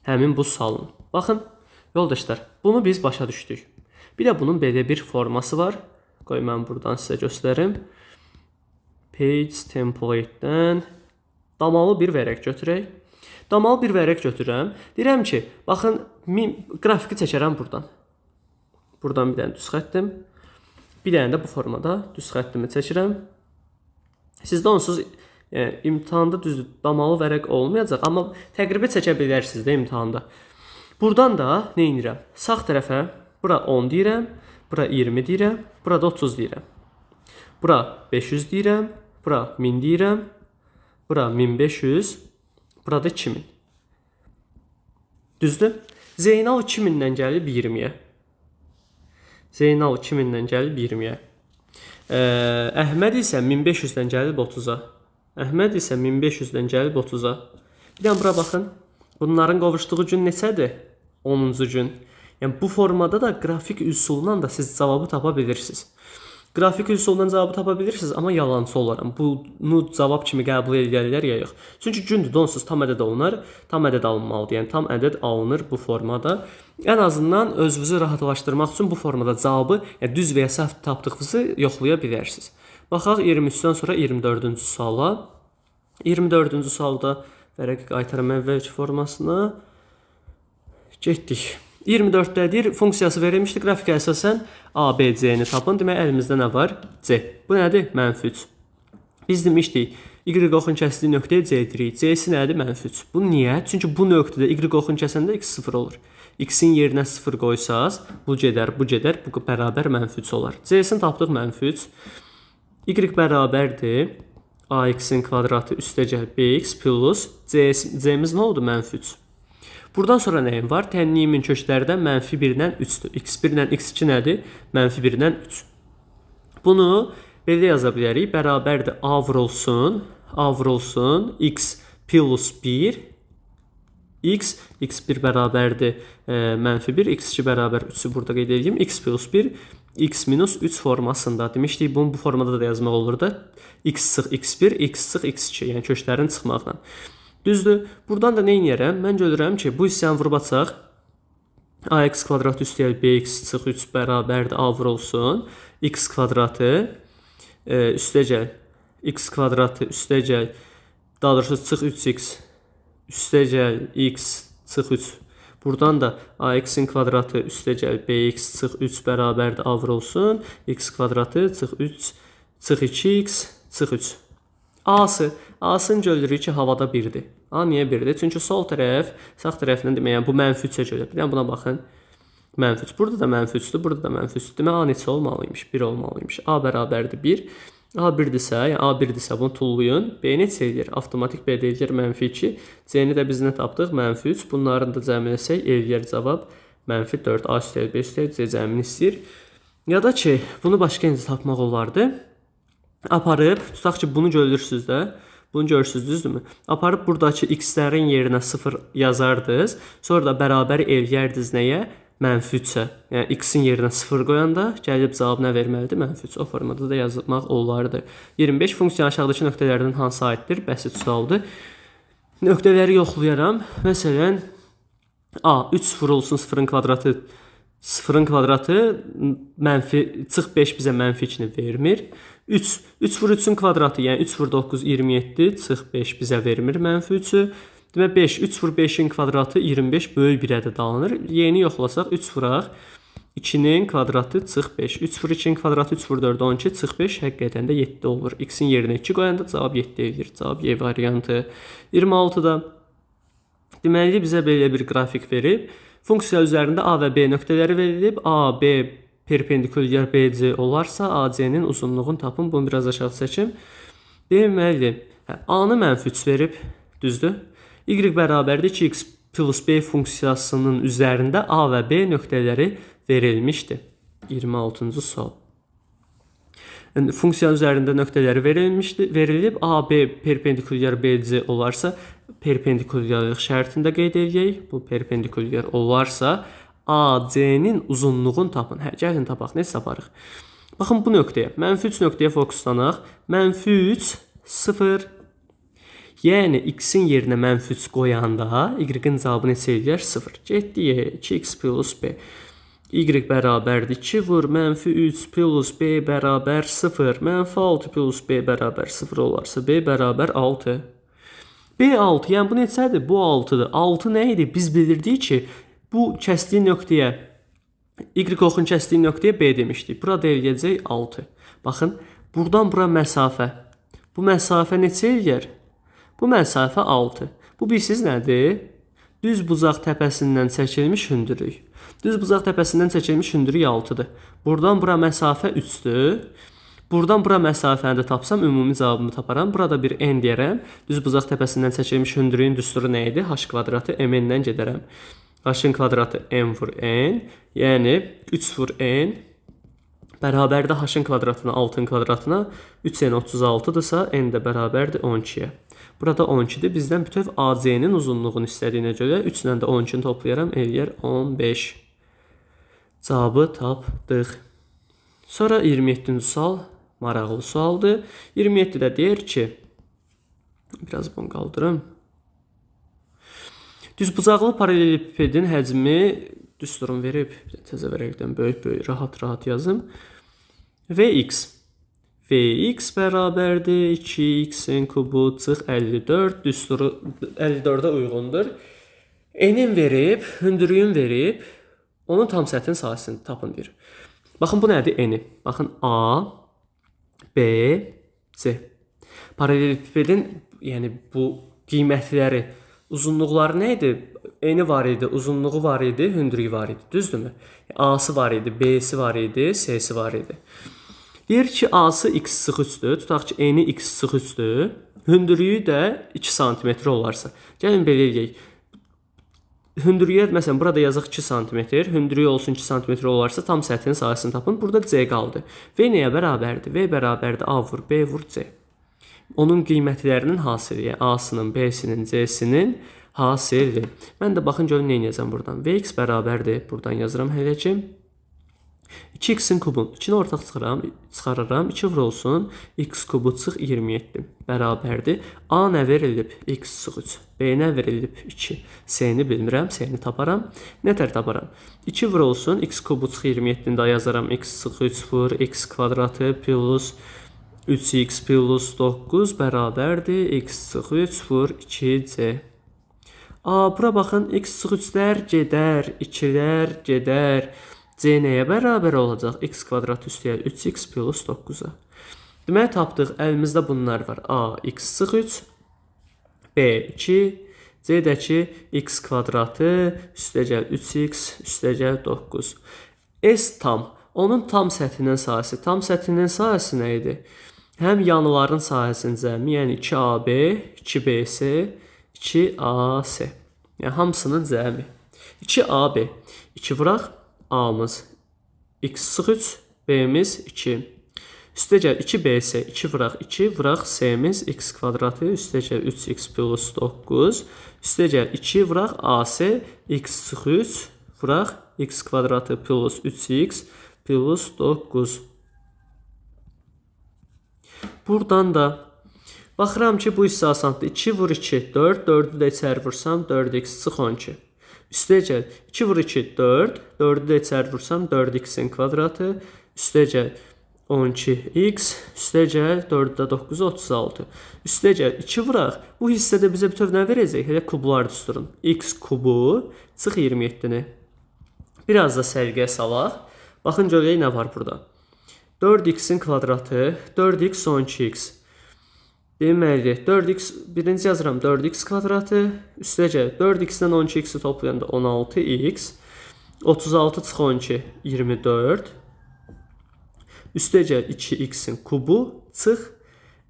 Speaker 1: Həmin bu sualın. Baxın, yoldaşlar, bunu biz başa düşdük. Bir də bunun belə bir forması var. Qoy mən buradan sizə göstərim. Page template-dən damalı bir vərəq götürək. Damalı bir vərəq götürürəm. Deyirəm ki, baxın, qrafiki çəkərəm buradan. Buradan bir dənə düz xəttim. Bir dənə də bu formada düz xəttimi çəkirəm. Sizdə onsuz imtahanda düzdür, damalı vərəq olmayacaq, amma təqribi çəkə bilərsiniz də imtahanda. Buradan da nə edirəm? Sağ tərəfə bura 10 deyirəm, bura 20 deyirəm, bura da 30 deyirəm. Bura 500 deyirəm, bura 1000 deyirəm, bura 1500, burada 2000. Düzdür? Zeynal 2000-dən gəlib 20-yə. Zeynal 2000-dən gəlib 20-yə. Əhməd isə 1500-dən gəlib 30-a. Əhməd isə 1500-dən gəlib 30-a. Bir də bura baxın. Bunların qovuşduğu gün neçədir? 10-cu gün. Yəni bu formada da qrafik üsulundan da siz cavabı tapa bilirsiniz. Qrafik üsulundan cavabı tapa bilirsiniz, amma yalançı olaram. Bunu cavab kimi qəbul edərlər ya yox. Çünki gündür onsuz tam ədəd alınır, tam ədəd alınmalıdır. Yəni tam ədəd alınır bu formada. Ən azından özünüzü rahatlaşdırmaq üçün bu formada cavabı, yəni düz və ya səhv tapdığınızı yoxlaya bilərsiniz. Baxaq 23-dən sonra 24-cü suala. 24-cü sualda vərəqi qaytaram əvvəlki formasına. Getdik. 24-də deyir, funksiyası verilmişdi. Qrafikə əsasən A, B, C-ni tapın. Demək, əlimizdə nə var? C. Bu nədir? -3. Biz demişdik, Y oxun kəsdiyi nöqtəyə C deyirik. C-si nədir? -3. Bu niyə? Çünki bu nöqtədə Y oxun kəsəndə x 0 olur. X-in yerinə 0 qoysaz, bu gedər, bu bərabər -3 olar. C-sini tapdıq -3. Y bərabərdir ax-in kvadratı üstəgəl bx plus c-miz nə oldu? -3. Buradan sonra nəyim var? Tənliyimin köklərdən -1-dən 3-dür. x1-dən x2 nədir? -1-dən 3. Bunu belə yaza bilərik. Bərabərdir a vurulsun x plus 1 x1 bərabərdir -1, x2 bərabər 3-ü burada qeyd edeyim. X plus 1 x minus 3 formasında. Demişdik, bunu bu formada da yazmaq olur da. X çıx x1, x çıx x2. Yəni köklərin çıxmaqla. Düzdür. Buradan da nə edirəm? Mən görürəm ki, bu hissəni vurub açaq. Ax kvadratı üstəgəl bx çıx 3 bərabərdir a vurulsun. X kvadratı üstəgəl x kvadratı üstəgəl daha doğrusu çıx 3x üstəgəl x çıx 3. Buradan da ax-in kvadratı üstəgəl bx çıx 3 bərabərdir a vurulsun. X kvadratı çıx 3 çıx 2x çıx 3. A-sını görürük ki, havada 1-dir. A niyə 1-dir? Çünki sol tərəf, sağ tərəfindən demək, bu -3-ə görə. Bir buna baxın. -3. Burada da -3-dür, burada da -3-dür. Demək, A neçə olmalıymış? 1 olmalıymış. A bərabərdir 1. A 1-dirsə, yəni A 1-dirsə bunu tullayın. B neçə eləyir? Avtomatik B eləyir -2. C-ni də biz nə tapdıq? -3. Bunların da cəmləsək eləyir cavab -4. A üstəgəl B üstəgəl C cəmini istəyir. Ya da ki, bunu başqa necə tapmaq olardı? Aparıb, tutaq ki, bunu görürsünüz də. Bunu görürsünüz, düzdürmü? Aparıb buradakı x-lərin yerinə 0 yazardınız. Sonra da bərabər eləyərdiniz nəyə? -3-ə. Yəni x-in yerinə 0 qoyanda gəlib cavab nə verməlidir? -3. O formada da yazmaq olardı. 25 funksiyanın aşağıdakı nöqtələrdən hansı aiddir? Bəsit sualdır. Nöqtələri yoxlayaram. Məsələn, A 3 vurulsun 0-ın kvadratı. 0-ın kvadratı çıx 5 bizə -2-ni vermir. 3 vur 3-ün kvadratı, yəni 3 vur 9 27, çıx 5 bizə vermir -3-ü. Demək 5, 3 vur 5-in kvadratı 25 böyük bir ədəd alınır. Yeni yoxlasaq 3 vuraq 2-nin kvadratı çıx 5. 3 vur 2-in kvadratı 3 vur 4 12 çıx 5 həqiqətən də 7 olur. X-in yerinə 2 qoyanda cavab 7 edir. Cavab Y variantı. 26-da deməli bizə belə bir qrafik verib. Funksiya üzərində A və B nöqtələri verilib. A, B perpendikulyar BC olarsa AC-nin uzunluğunu tapın. Bunu biraz aşağı çəkim. Deməli, A-nı -3 verib, düzdür? Y bərabərdir 2x plus B funksiyasının üzərində A və B nöqtələri verilmişdir. 26-cı sual. Funksiyanın üzərində nöqtələri verilib. A, B perpendikulyar BC olarsa perpendikulyarlıq şərtində qeyd edək. Bu perpendikulyar olarsa AC-nin uzunluğunu tapın. Gəlin tapaq. Necə taparıq? Baxın bu nöqtəyə. -3 nöqtəyə fokuslanaq. -3, 0. Yəni x-in yerinə -3 qoyanda y-in cavabı neçə eləyər? 0. Getdik 2x plus b. Y bərabərdir 2 vur -3 plus b bərabər 0. -6 plus b bərabər 0 olarsa b bərabər 6. B 6, yəni bu neçədir? Bu 6-dır. 6 nə idi? Biz bilirdik ki, bu kəsdiyi nöqtəyə, y oxun kəsdiyi nöqtəyə b demişdik. Burada eləyəcək 6. Baxın, buradan bura məsafə. Bu məsafə neçə eləyər? Bu məsafə 6. Bu bilirsiniz nədir? Düz bucaq təpəsindən çəkilmiş hündürlük. Düz bucaq təpəsindən çəkilmiş hündürlük 6-dır. Buradan bura məsafə 3-dür. Buradan bura məsafəni də tapsam ümumi cavabımı taparam. Burada bir n deyərəm. Düz bucaq təpəsindən çəkilmiş hündürlüyün düsturu nə idi? H kvadratı mn-dən gedərəm. H-ın kvadratı m vur n. Yəni 3 vur n bərabərdir H-ın kvadratına 6-ın kvadratına. 3n 36-dırsa n də bərabərdir 12-yə. Burada 12-dir. Bizdən bütöv AC-nin uzunluğunu istədiyinə görə 3 ilə də 12-ni toplayaram, eləyər 15. Cavabı tapdıq. Sonra 27-ci sual maraqlı sualdır. 27-də deyir ki, biraz bunu qaldırım. Düzbucaqlı paralelipipedin həcmi düsturun verib, təzə vərəqdən böyük rahat yazım. Vx. Vx bərabərdir 2x'in kubu çıx 54 düsturu 54-ə uyğundur. N'in verib, hündürlüyün verib, onun tam səthin sahəsini tapın deyir. Baxın bu nədir? N. Baxın A, B, C. Paralelipipedin yəni bu qiymətləri, uzunluqları nə idi? Eni var idi, uzunluğu var idi, hündürlüyü var idi. Düzdürmü? A'sı var idi, B'si var idi, C'si var idi. Deyir ki, A'sı x-3-dür. Tutaq ki, eni x-3-dür. Hündürlüyü də 2 cm olarsa. Gəlin belə eləyək. Hündürlüyə, məsələn, burada yazıq 2 cm, hündürlüyü olsun 2 cm olarsa tam səthin sahəsini tapın. Burada C qaldı. V nəyə bərabərdir? V bərabərdir A vur, B vur, C. Onun qiymətlərinin hasili, yəni A-sının, B-sinin, C-sinin hasili. Mən də baxın görün nə edəcəm buradan. Vx bərabərdir. Buradan yazıram hələ ki. 2x'in kubun. 2-ni ortaq çıxarıram. 2 vur olsun. X kubu çıx 27. Bərabərdir. A nə verilib? X çıx 3. B nə verilib? 2. C-ni bilmirəm. C-ni taparam. Nətər taparam? 2 vur olsun. X kubu çıx 27-ni də yazaram. X çıx 3 vur. X kvadratı plus 3x plus 9 bərabərdir. X çıx 3 vur 2c. Bura baxın. X çıx 3-lər gedər. 2-lər gedər. C nəyə bərabər olacaq? X kvadrat üstəyə 3x plus 9-a. Deməli, tapdıq. Əlimizdə bunlar var. A, x çıx 3, B, 2, C-dəki x kvadratı üstəgəl 3x üstəgəl 9. S tam. Onun tam səthinin sahəsi. Tam səthinin sahəsi nə idi? Həm yanıların sahəsinin cəmi, yəni 2AB, 2BC, 2AC. Yəni, hamısının cəmi. 2AB. 2 vuraq. A'mız x çıx 3, B'miz 2. Üstəgəl 2BC, 2 vuraq 2, vuraq C'miz x kvadratı, üstəgəl 3x plus 9. Üstəgəl 2 vuraq AC, x çıx 3, vuraq x kvadratı plus 3x plus 9. Buradan da baxıram ki, bu hissə asandır. 2 vur 2, 4, 4-ü də içəri vursam 4x çıx 12. Üstəgəl 2 vur 2, 4, 4-ü də içəri vursam 4x'in kvadratı, üstəgəl 12x, üstəgəl 4-ü də 9, 36. Üstəgəl 2 vuraq. Bu hissədə bizə bütöv nə verəcək? Hələ kublar düsturun. X kubu çıx 27-ni. Biraz da sərgiyə salaq. Baxın görək nə var burada. 4x'in kvadratı, 4x 12x. Deməli, 4x, birinci yazıram 4x kvadratı, üstəgəl 4x-dən 12x-i toplayanda 16x, 36 çıx 12, 24, üstəgəl 2x-in kubu çıx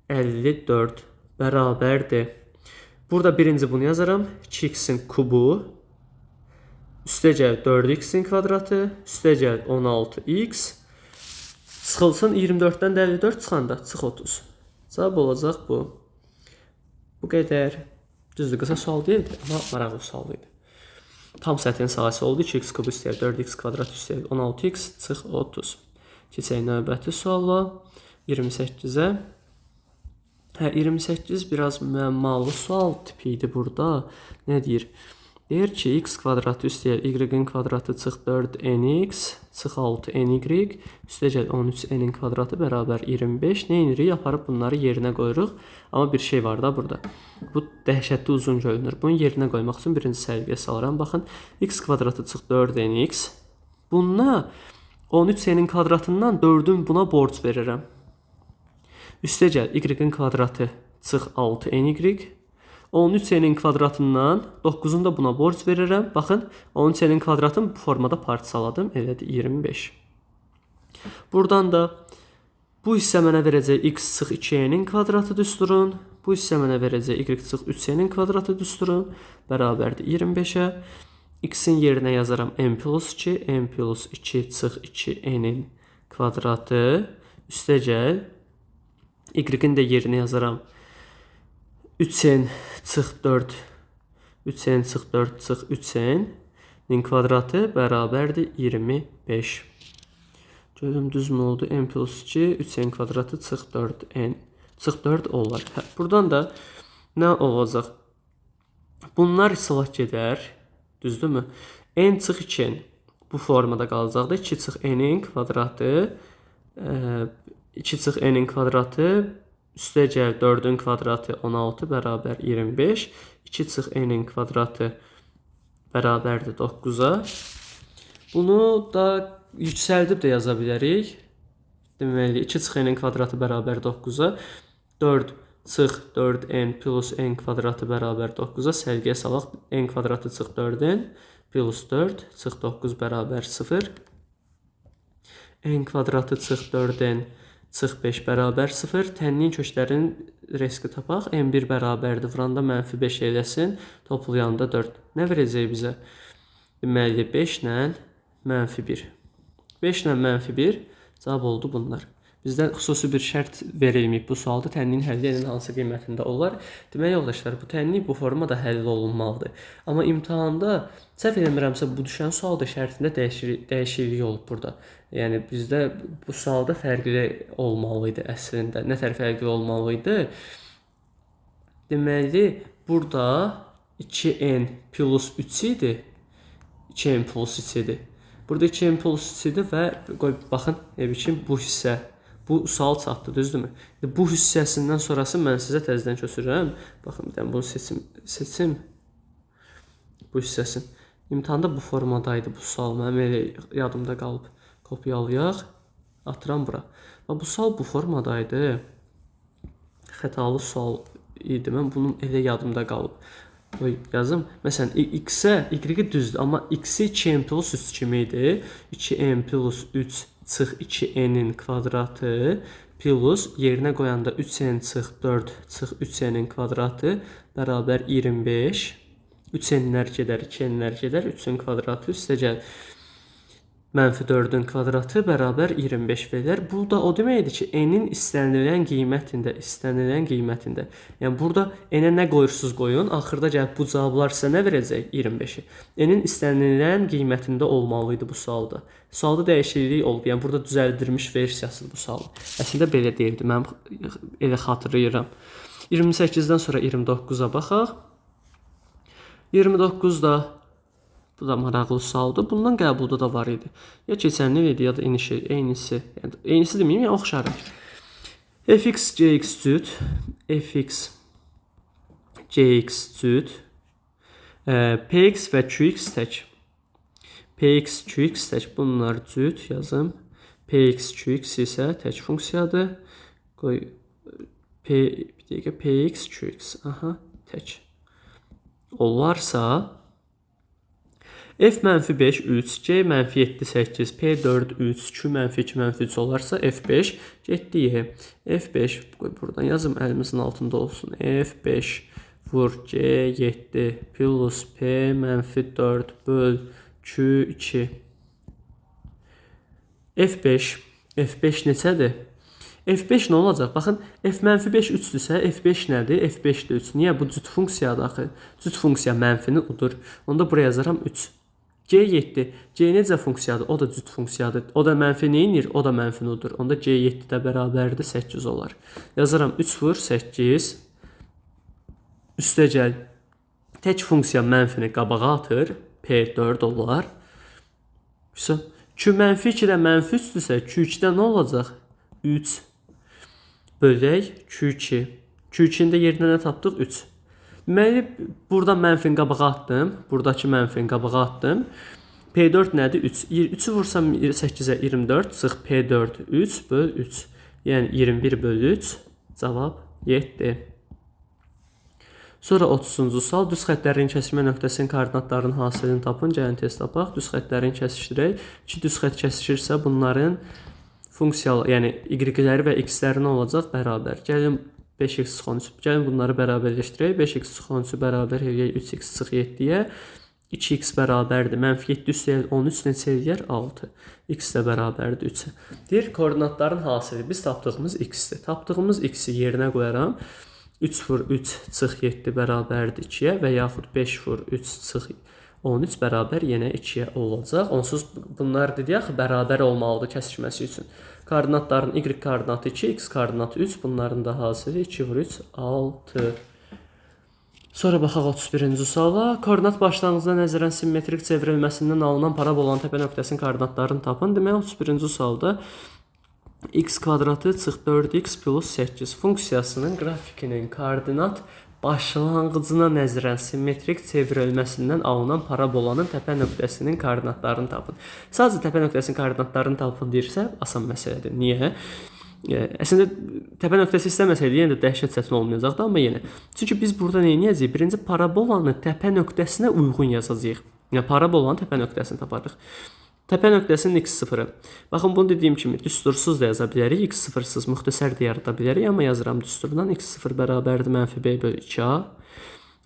Speaker 1: 54 bərabərdir. Burada birinci bunu yazaram, 2x-in kubu, üstəgəl 4x-in kvadratı, üstəgəl 16x, çıxılsın 24-dən 54 çıxanda çıx 30. Cavab olacaq bu. Bu qədər. Düzdür, qısa sual deyildi, amma maraqlı sual idi. Tam səthin sahəsi oldu. 2x kubu üstəgəl 4x kvadrat üstəgəl 16x çıx 30. Keçək növbəti sualla 28-ə. 28 biraz müəmmalı sual tipi idi burada. Nə deyir? Deyir ki, x kvadratı üstəgəl y-in kvadratı çıx 4nx çıx 6ny üstəgəl 13n'in kvadratı bərabər 25. Nə edirik? Aparıb bunları yerinə qoyuruq. Amma bir şey var da burada. Bu dəhşətli uzun görünür. Bunu yerinə qoymaq üçün birinci sərgiyə salıram. Baxın, x kvadratı çıx 4nx. Bununla 13n'in kvadratından 4'ün buna borc verirəm. Üstəgəl y-in kvadratı çıx 6ny. 13n'in kvadratından 9'un da buna borc verirəm. Baxın, 13n'in kvadratını bu formada parçaladım. Elədir 25. Buradan da bu hissə mənə verəcək x çıx 2n'in kvadratı düsturun. Bu hissə mənə verəcək y çıx 3n'in kvadratı düsturun. Bərabərdir 25'ə. X'in yerinə yazaram n plus 2. N plus 2 çıx 2n'in kvadratı. Üstəgəl y-in də yerinə yazaram 3n çıx 4, 3n çıx 4 çıx 3n. n kvadratı bərabərdir 25. Görüm düzmü oldu? N plus 2, 3n kvadratı çıx 4n. Çıx 4 olar. Buradan da nə olacaq? Bunlar silah gedər. Düzdürmü? N çıx 2n bu formada qalacaqdır. 2 çıx n-in kvadratı 2 çıx n-in kvadratı üstə gəl 4-ün kvadratı 16 bərabər 25. 2 çıx n-in kvadratı bərabərdir 9-a. Bunu da yüksəldib də yaza bilərik. Deməli 2 çıx n-in kvadratı bərabər 9-a. 4 çıx 4n plus n kvadratı bərabər 9-a. Sərgiyə salaq. N kvadratı çıx 4n plus 4 çıx 9 bərabər 0. N kvadratı çıx 4n çıx 5 bərabər 0. Tənnin köklərinin riski tapaq. N1 bərabərdir. Vuranda mənfi 5 eləsin. Toplayanda 4. Nə verəcək bizə? Deməli 5 ilə mənfi 1. 5 ilə mənfi 1 cavab oldu bunlar. Bizdən xüsusi bir şərt verilməyib bu sualda. Tənnin həlli enin hansı qiymətində olar? Demək yoldaşlar, bu tənnin bu formada həll olunmalıdır. Amma imtahanda səhv eləmirəmsə bu düşən sualda şərtində dəyişiklik olub burada. Yəni bizdə bu sualda fərqli olmalı idi əslində. Nə tər fərqli olmalı idi? Deməli, burada 2n plus 3 idi. 2n plus 3 idi. Burada 2n plus 3 idi və baxın, bu hissə. Bu sual çatdı, düzdürmü? Bu hissəsindən sonrası mən sizə təzədən köçürürəm. Baxın, bir dənə bunu seçim. Bu hissəsini. İmtahanda bu formadaydı bu sual. Mənim elə yadımda qalıb. Kopyalayaq. Atıram bura. Bu sual bu formadaydı. Xətalı sual idi. Mən bunun elə yadımda qalıb. Yazım. Məsələn, x-ə, y düzdür. Amma x-i 2n plus 3 kimi idi. 2n plus 3 çıx 2n-in kvadratı plus yerinə qoyanda 3n çıx 4 çıx 3n-in kvadratı bərabər 25. 3n-lər gedər, 2n-lər gedər. 3-ün kvadratı üstə gəl. Mənfi 4-ün kvadratı bərabər 25 verir. Bu da o deməkdir ki, n-in istənilən qiymətində. Yəni, burada n-ə nə qoyursunuz qoyun, axırda gəlib bu cavablar sizə nə verəcək? 25-i. N-in istənilən qiymətində olmalıydı bu sualda. Sualda dəyişiklik olub. Yəni, burada düzəldilmiş versiyasıdır bu sual. Əslində belə deyildi. Mən elə xatırlayıram. 28-dən sonra 29-a baxaq. 29-da bu da maraqlı sualdır. Bundan qəbulda da var idi. Ya keçənli idi, ya da eynisi. Yəni, eynisi deməyim, ya oxşarı. fx gx cüt, fx gx cüt, px və qx tək. Px, qx tək. Bunlar cüt yazım. Px, qx isə tək funksiyadır. Qoy px, qx. Aha, tək. Olarsa f mənfi 5, 3, g mənfi 7, 8, p4, 3, q mənfi 2, mənfi 3 olarsa f5 getdiyi. f5, buradan yazım əlimizin altında olsun. f5 vur g7 plus p mənfi 4 böl q2. f5 neçədir? f5 nə olacaq? Baxın, f mənfi 5 3-dürsə, f5 nədir? f5-dir 3. Niyə? Bu cüt funksiyadır axı. Cüt funksiya mənfini udur. Onda buraya yazaram 3. G7. G necə funksiyadır? O da cüt funksiyadır. O da mənfi neyinir? O da mənfini udur. Onda G7 də bərabərdir 8 olar. Yazaram 3 vur 8. Üstə gəl. Tək funksiya mənfini qabağa atır. P4 olar. Q mənfi 2 ilə mənfi 3-dürsə, Q2-də nə olacaq? 3 bölək Q2. Q2-nin də yerinə nə tapdıq? 3. Deməli, burada mənfini qabağa atdım. Buradakı mənfini qabağa atdım. P4 nədir? 3. 3-ü vursam 8-ə 24. Çıx P4 3 böl 3. Yəni 21 böl 3. Cavab 7. Sonra 30-cu sual. Düz xətlərin kəsmə nöqtəsinin koordinatlarının hasilini tapın. Gəlin test tapaq. Düz xətlərin kəsişdirək. 2 düz xət kəsişirsə bunların funksiyalı, yəni y-ləri və x-ləri nə olacaq? Bərabər. Gəlin 5x çıx 13. Gəlin bunları bərabərləşdirək. 5x çıx 13-ü bərabər eləyək 3x çıx 7-yə. 2x bərabərdir. Mənfi 7 üstə 13 neçə eləyər? 6. X də bərabərdir 3-ə. Deyir, koordinatların hasili. Biz tapdığımız x-dir. Tapdığımız x-i yerinə qoyaram. 3 vur 3 çıx 7 bərabərdir 2-yə və yaxud 5 vur 3 çıx 13 bərabər yenə 2-yə olacaq. Onsuz bunlar dedik axı bərabər olmalıdır kəsişməsi üçün. Koordinatların y koordinatı 2, x koordinatı 3, bunların da hasili 2 vur 3, 6. Sonra baxaq 31-ci suala. Koordinat başlanğıcında nəzərən simmetrik çevrilməsindən alınan parabolanın təpə nöqtəsinin koordinatlarını tapın. Demək 31-ci sualda x kvadratı çıx 4x plus 8 funksiyasının qrafikinin koordinat başlanğıcına nəzərən simmetrik çevrilməsindən alınan parabolanın təpə nöqtəsinin koordinatlarını tapın. Sadəcə təpə nöqtəsinin koordinatlarını tapın deyirsə, asan məsələdir. Niyə? Əslində təpə nöqtəsi istəməsəydik yenə də dəhşət çətin olmayacaqdı, amma yenə. Çünki biz burada nə edəcəyik? Birinci parabolanı təpə nöqtəsinə uyğun yazacağıq. Yəni parabolanın təpə nöqtəsini taparıq. Təpə nöqtəsinin x0-ı. Baxın bunu dediyim kimi düstursuz da yaza bilərik, x0-sız müxtəsər də yarada bilərik, amma yazıram düsturdan x0 bərabərdir mənfi b bölü 2a.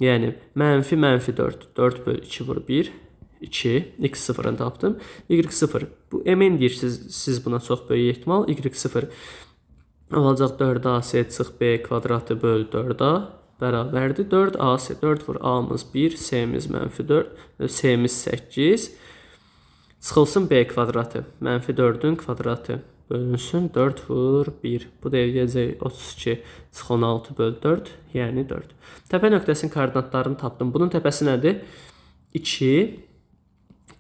Speaker 1: Yəni mənfi mənfi 4, 4 bölü 2 vur 1, 2, x0-ını tapdım. y0, bu emin deyirsiniz, siz buna çox böyük ehtimal, y0 olacaq 4ac çıx b kvadratı bölü 4a bərabərdir. 4ac, 4 vur a'mız 1, c'miz mənfi 4, c'miz 8. Çıxılsın b kvadratı, mənfi 4-ün kvadratı bölünsün 4 vur 1. Bu da eləyəcək 32 çıx 16 bölü 4, yəni 4. Təpə nöqtəsinin koordinatlarını tapdım. Bunun təpəsi nədir? 2,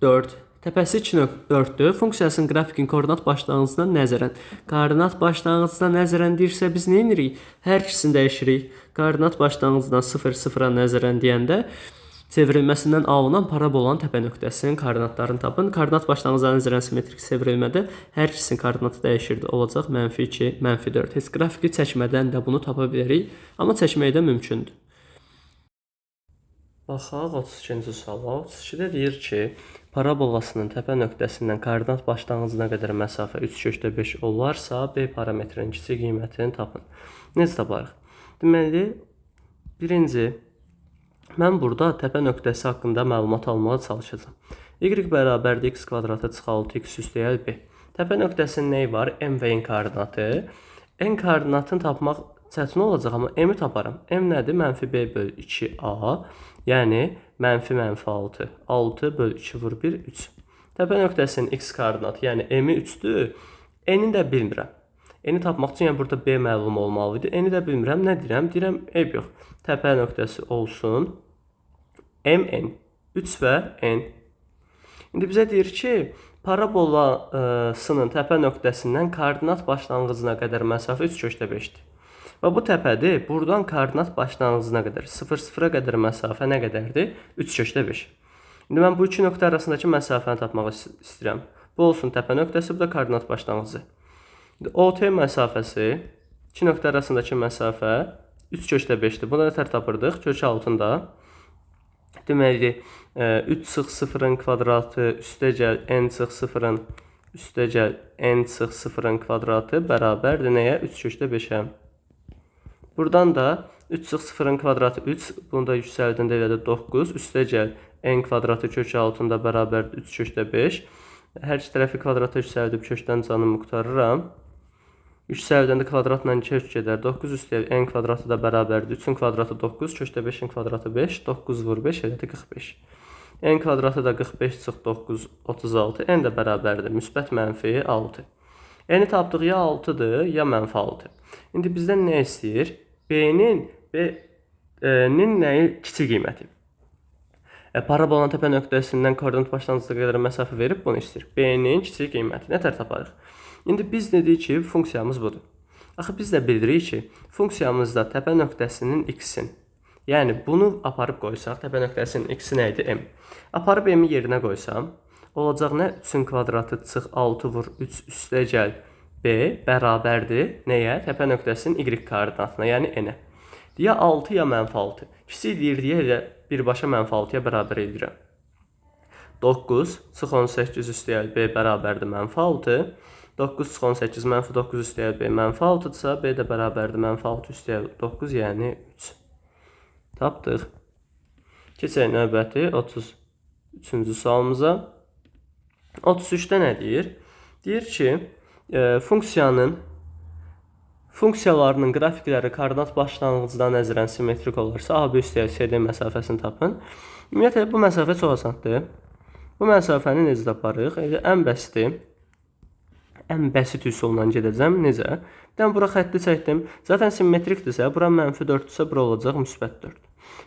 Speaker 1: 4. Təpəsi 2.4-dür. Funksiyasının qrafikin koordinat başlanğıcına nəzərən. Koordinat başlanğıcına nəzərən deyirsə biz nə edirik? Hər ikisini dəyişirik. Koordinat başlanğıcından 0, 0-a nəzərən deyəndə çevrilməsindən alınan parabolanın təpə nöqtəsinin koordinatlarını tapın. Koordinat başlanğıcına nəzərən simmetrik çevrilmədə hər ikisinin koordinatı dəyişirdi. Olacaq mənfi 2, mənfi 4. Heç qrafiki çəkmədən də bunu tapa bilərik. Amma çəkmək də mümkündür. Baxaq 32-ci suala. 32-də deyir ki, parabolasının təpə nöqtəsindən koordinat başlanğıcına qədər məsafə 3/5 olarsa, B parametrinin kiçik qiymətini tapın. Necə taparıq? Deməli, birinci, mən burada təpə nöqtəsi haqqında məlumat almağa çalışacağam. Y bərabərdir x kvadratı çıx 6x üstəgəl b. Təpə nöqtəsinin nəyi var? M və n koordinatı. N koordinatını tapmaq çətin olacaq, amma m-i taparam. M nədir? Mənfi b bölü 2a. Yəni, mənfi mənfi 6. 6 bölü 2 vur 1, 3. Təpə nöqtəsinin x koordinatı, yəni m-i 3-dür. N-i də bilmirəm. N-i tapmaq üçün yəni burada b məlum olmalıdır. N-i də bilmirəm. Nə deyirəm? Deyirəm, eyb yox. Təpə nöqtəsi olsun mn. 3 və n. İndi bizə deyir ki, parabolasının təpə nöqtəsindən koordinat başlanğıcına qədər məsafə 3/5-dir. Və bu təpədir, buradan koordinat başlanğıcına qədər, 0-0-a qədər məsafə nə qədərdir? 3/5. İndi mən bu iki nöqtə arasındakı məsafəni tapmaq istəyirəm. Bu olsun təpə nöqtəsi, bu da koordinat başlanğıcı. İndi OT məsafəsi, iki nöqtə arasındakı məsafə 3/5-dir. Buna nətər tapırdıq? Kök altında. Deməli, 3 çıx 0-ın kvadratı üstəgəl n çıx 0-ın üstəgəl n çıx 0-ın kvadratı bərabərdir nəyə? 3/5-ə. Buradan da 3 çıx 0-ın kvadratı 3, bunu da yüksəldində elədi 9, üstəgəl n kvadratı kök altında bərabərdir 3/5. Hər iki tərəfi kvadrata yüksəldib kökdən canımı qurtarıram. Yüksəldəndə kvadratla kök gedər. 9 üstəgəl n kvadratı da bərabərdir 3-ün kvadratı 9, kökdə 5-in kvadratı 5, 9 vur 5 elədi 45. N kvadratı da 45 çıx 9, 36, n də bərabərdir müsbət mənfi 6. N-i tapdıq ya 6-dır, ya mənfi 6. İndi bizdən nə istəyir? B-nin nəyi kiçik qiyməti? Parabolanın təpə nöqtəsindən koordinat başlanğıcına qədər məsafə verib bunu istəyir. B-nin kiçik qiyməti. Nətər taparıq? İndi biz dedik ki, funksiyamız budur. Axı biz də bilirik ki, funksiyamızda təpə nöqtəsinin x-in. Yəni bunu aparıb qoysaq, təpə nöqtəsinin x-i nə idi? M. Aparıb m-i yerinə qoysam, olacaq nə? 3-ün kvadratı çıx 6 vur 3 üstəgəl b bərabərdir nəyə? Təpə nöqtəsinin y koordinatına, yəni n-ə. Ya 6 ya mənfi 6. Kiçik deyir deyə elə birbaşa mənfi 6-ya bərabər edirəm. 9 çıx 18 üstəgəl b bərabərdir mənfi 6. 9 çıx 18 mənfi 9 üstəgəl b mənfi 6-dırsa, b də bərabərdir mənfi 6 üstəgəl 9, yəni 3. Tapdıq. Keçək növbəti 33-cü sualımıza. 33-də nə deyir? Deyir ki, Funksiyalarının qrafikləri koordinat başlanğıcdan nəzərən simmetrik olarsa, AB üstəgəl CD məsafəsini tapın. Ümumiyyətlə, bu məsafə çox asandır. Bu məsafəni necə taparıq? Ən bəsit üsulla gedəcəm. Necə? Bir dənə bura xətti çəkdim. Zaten simmetrikdirsə, bura -4-dürsə, bura olacaq -4.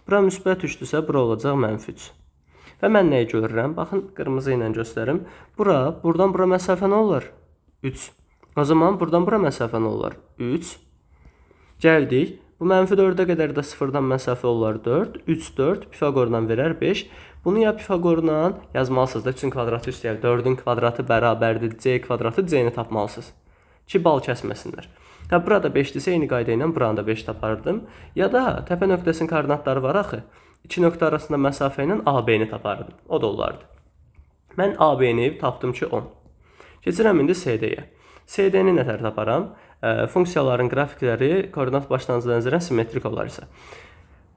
Speaker 1: Bura -3-dürsə, bura olacaq -3. Və mən nəyi görürəm? Baxın, qırmızı ilə göstərim. Buradan bura məsafə nə olar? 3. O zaman buradan bura məsafə nə olar? 3. Gəldik. Bu -4-ə qədər də sıfırdan məsafə olar 4. 3, 4. Pifaqordan verər 5. Bunu ya Pifaqorla yazmalısınız da 3-ün kvadratı üstəgəl 4-ün kvadratı bərabərdir C kvadratı, C-ni tapmalısınız ki, bal kəsməsinlər. Burada 5-dirsə, eyni qayda ilə buranı da 5 tapardım. Ya da təpə nöqtəsinin koordinatları var axı. 2 nöqtə arasında məsafə ilə AB-ni tapardım. O da olardı. Mən AB-ni tapdım ki, 10. Keçirəm indi CD-yə. CD-ni nətər taparam? Funksiyaların qrafikləri koordinat başlanğıcı nəzərən simmetrik olarsa.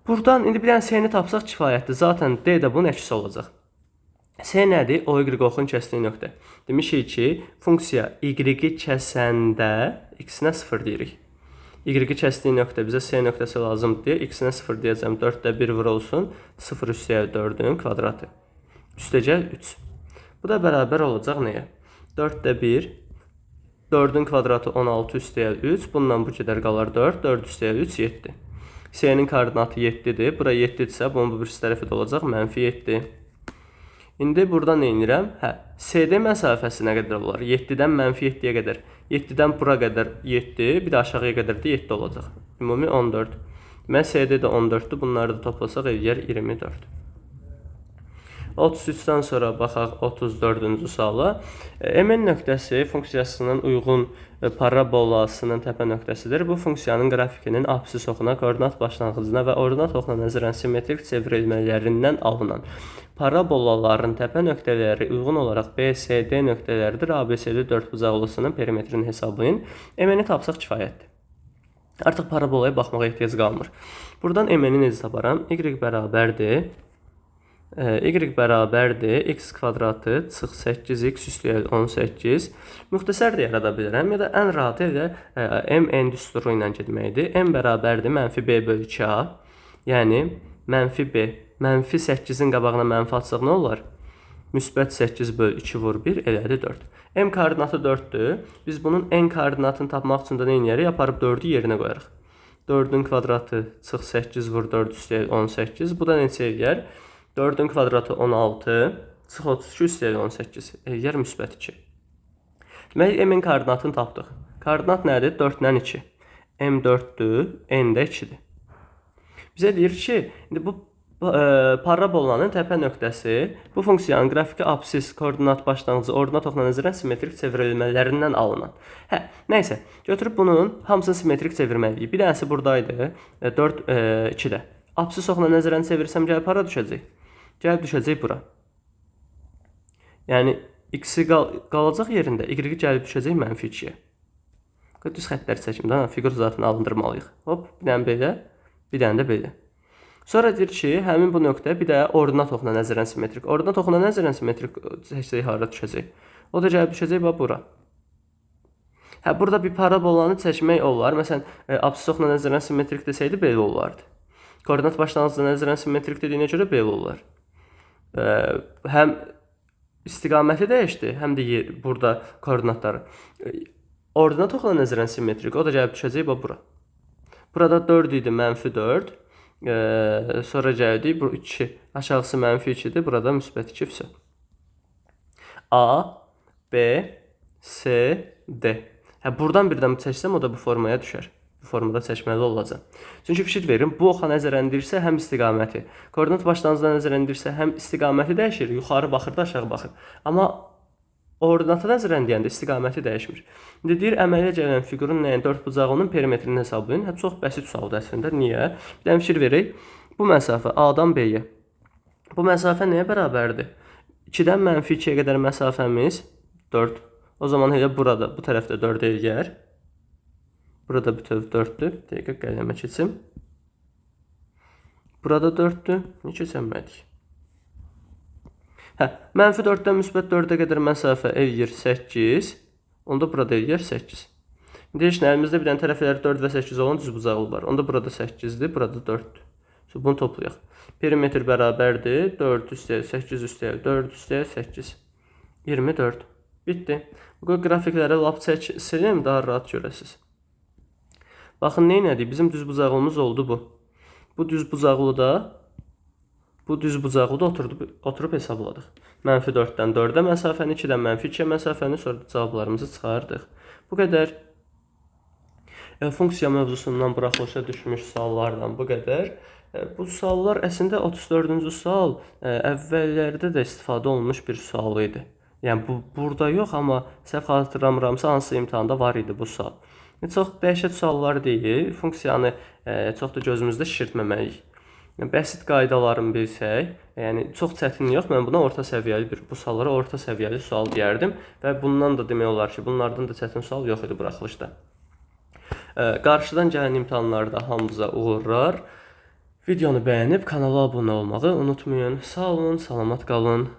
Speaker 1: Buradan indi bir dənə C-ni tapsaq kifayətdir. Zaten D də bunun əksi olacaq. C nədir? OY oxun kəsdiyi nöqtə. Demişik ki, funksiya Y-i kəsəndə X-nə 0 deyirik. Y-i kəsdiyi nöqtə bizə C nöqtəsi lazımdır deyə X-nə 0 deyəcəm. 4-də 1 vur olsun. 0 üstəgəl 4-ün kvadratı. Üstəgəl 3. Bu da bərabər olacaq nəyə? 4-də 1. 4-ün kvadratı 16 üstəgəl 3. Bundan bu qədər qalar 4. 4 üstəgəl 3, 7. C-nin koordinatı 7-dir. Bura 7-dirsə, bunun bu birisi tərəfi də olacaq -7. İndi burada nə edirəm? CD məsafəsi nə qədər olar? 7-dən -7-yə qədər. 7-dən bura qədər 7, bir də aşağıya qədər də 7 olacaq. Ümumi 14. Deməli, CD də 14-dür. Bunları da toplasaq eləyər 24. 33-dən sonra baxaq 34-cü suala. MN nöqtəsi funksiyasının uyğun parabolasının təpə nöqtəsidir. Bu funksiyanın qrafikinin apsis oxuna, koordinat başlanğıcına və ordinat oxuna nəzərən simmetrik çevrilmələrindən alınan parabolaların təpə nöqtələri uyğun olaraq BCD nöqtələridir. ABCD dördbucaqlısının perimetrini hesablayın. MN-i tapsaq kifayətdir. Artıq parabolaya baxmağa ehtiyac qalmır. Buradan MN-i necə taparam? Y bərabərdir. Y bərabərdir x kvadratı çıx 8x üstəgəl 18. Müxtəsər də yarada bilərəm ya da ən rahatı elə m düsturu ilə getməkdir. M bərabərdir -b bölü 2a. Yəni -b, -8-in qabağına mənfi atsaq nə olar? Müsbət 8 bölü 2 vur 1 elədi 4. M koordinatı 4-dür. Biz bunun n koordinatını tapmaq üçün də nə edərik? Aparıb 4-ü yerinə qoyarıq. 4-ün kvadratı çıx 8 vur 4 üstəgəl 18. Bu da neçə eləyər? 4-ün kvadratı 16, çıx 32 üstəgəl 18, eləyər müsbət 2. Deməli, M-in koordinatını tapdıq. Koordinat nədir? 4-dən 2. M 4-dür, N də 2-dir. Bizə deyir ki, indi bu parabolanın təpə nöqtəsi bu funksiyanın qrafiki apsis, koordinat başlanğıcı, ordinat oxuna nəzərən simmetrik çevrilmələrindən alınan. Nəysə, götürüb bunun hamısını simmetrik çevirməliyik. Bir dənəsi buradaydı, 4, 2-də. Apsis oxuna nəzərən çevirsəm, gəlib hara düşəcək? Gəlib düşəcək bura. Yəni, x-i qalacaq yerində, y-i gəlib düşəcək -2-yə. Düz xəttləri çəkim, fiqur zatını alındırmalıyıq. Hop, bir dənə belə, bir dənə də belə. Sonra deyir ki, həmin bu nöqtə bir də ordinat oxuna nəzərən simmetrik. Ordinat oxuna nəzərən simmetrik seçsək hara düşəcək? O da gəlib düşəcək bura. Burada bir parabolanı çəkmək olar. Məsələn, apsis oxuna nəzərən simmetrik desəydi belə olardı. Koordinat başlanğıcı nəzərən simmetrik dediyinə görə belə olar. Həm istiqaməti dəyişdi, həm də burada koordinatları. Ordinat oxuna nəzərən simmetrik, o da gəlib düşəcək bura. Burada 4 idi, -4. Sonra gəldik, bu 2, aşağısı -2-dir, burada müsbət 2 fəsil. A, B, C, D. Buradan birdən çəksəm, o da bu formaya düşər. Bu formada çəkməli olacaq. Çünki fikir verin, bu oxa nəzərən edirsə həm istiqaməti, koordinat başlanğıcına nəzərən edirsə həm istiqaməti dəyişir, yuxarı baxır da aşağı baxır. Amma ordinata nəzərən deyəndə istiqaməti dəyişmir. İndi deyir, əmələ gələn fiqurun nəyin dördbucağının perimetrini hesablayın. Çox bəsit sualdır əslində. Niyə? Bir dənə fikir verək. Bu məsafə A-dan B-yə. Bu məsafə nəyə bərabərdir? 2-dən -2-yə qədər məsafəmiz 4. O zaman elə burada, bu tərəfdə 4 eləyər. Burada bütöv 4-dür. Dəqiqə qələmə keçim. Burada 4-dür. Niyə keçəmədik? -4-dən müsbət 4-ə qədər məsafə eləyir 8. Onda burada eləyər 8. İndi heç nə, əlimizdə bir dənə tərəfləri 4 və 8 olan düzbucaqlı var. Onda burada 8-dir, burada 4-dür. Bunu toplayaq. Perimetr bərabərdir 4 üstəgəl 8 üstəgəl 4 üstəgəl 8. 24. Bitdi. Bu qrafikləri lap silim, daha rahat görəsiniz. Baxın, neynədik? Bizim düzbucaqlımız oldu bu. Bu düzbucaqlıda oturub hesabladıq. -4-dən 4-ə məsafəni, 2-dən -2-yə məsafəni, sonra da cavablarımızı çıxardıq. Bu qədər. Funksiya mövzusundan buraxılışa düşmüş suallardan bu qədər. Bu suallar əslində 34-cü sual əvvəllərdə də istifadə olunmuş bir sual idi. Yəni burada yox, amma səhv xatırlamıramsa hansı imtahanda var idi bu sual. Çox dəhşət suallar deyil. Funksiyanı çox da gözümüzdə şişirtməməliyik. Bəsit qaydalarını bilsək, yəni çox çətin yox, mən buna orta səviyyəli bu suallara orta səviyyəli sual deyərdim və bundan da demək olar ki, bunlardan da çətin sual yox idi buraxılışda. Qarşıdan gələn imtahanlarda hamınıza uğurlar. Videonu bəyənib kanala abunə olmağı unutmayın. Sağ olun, salamat qalın.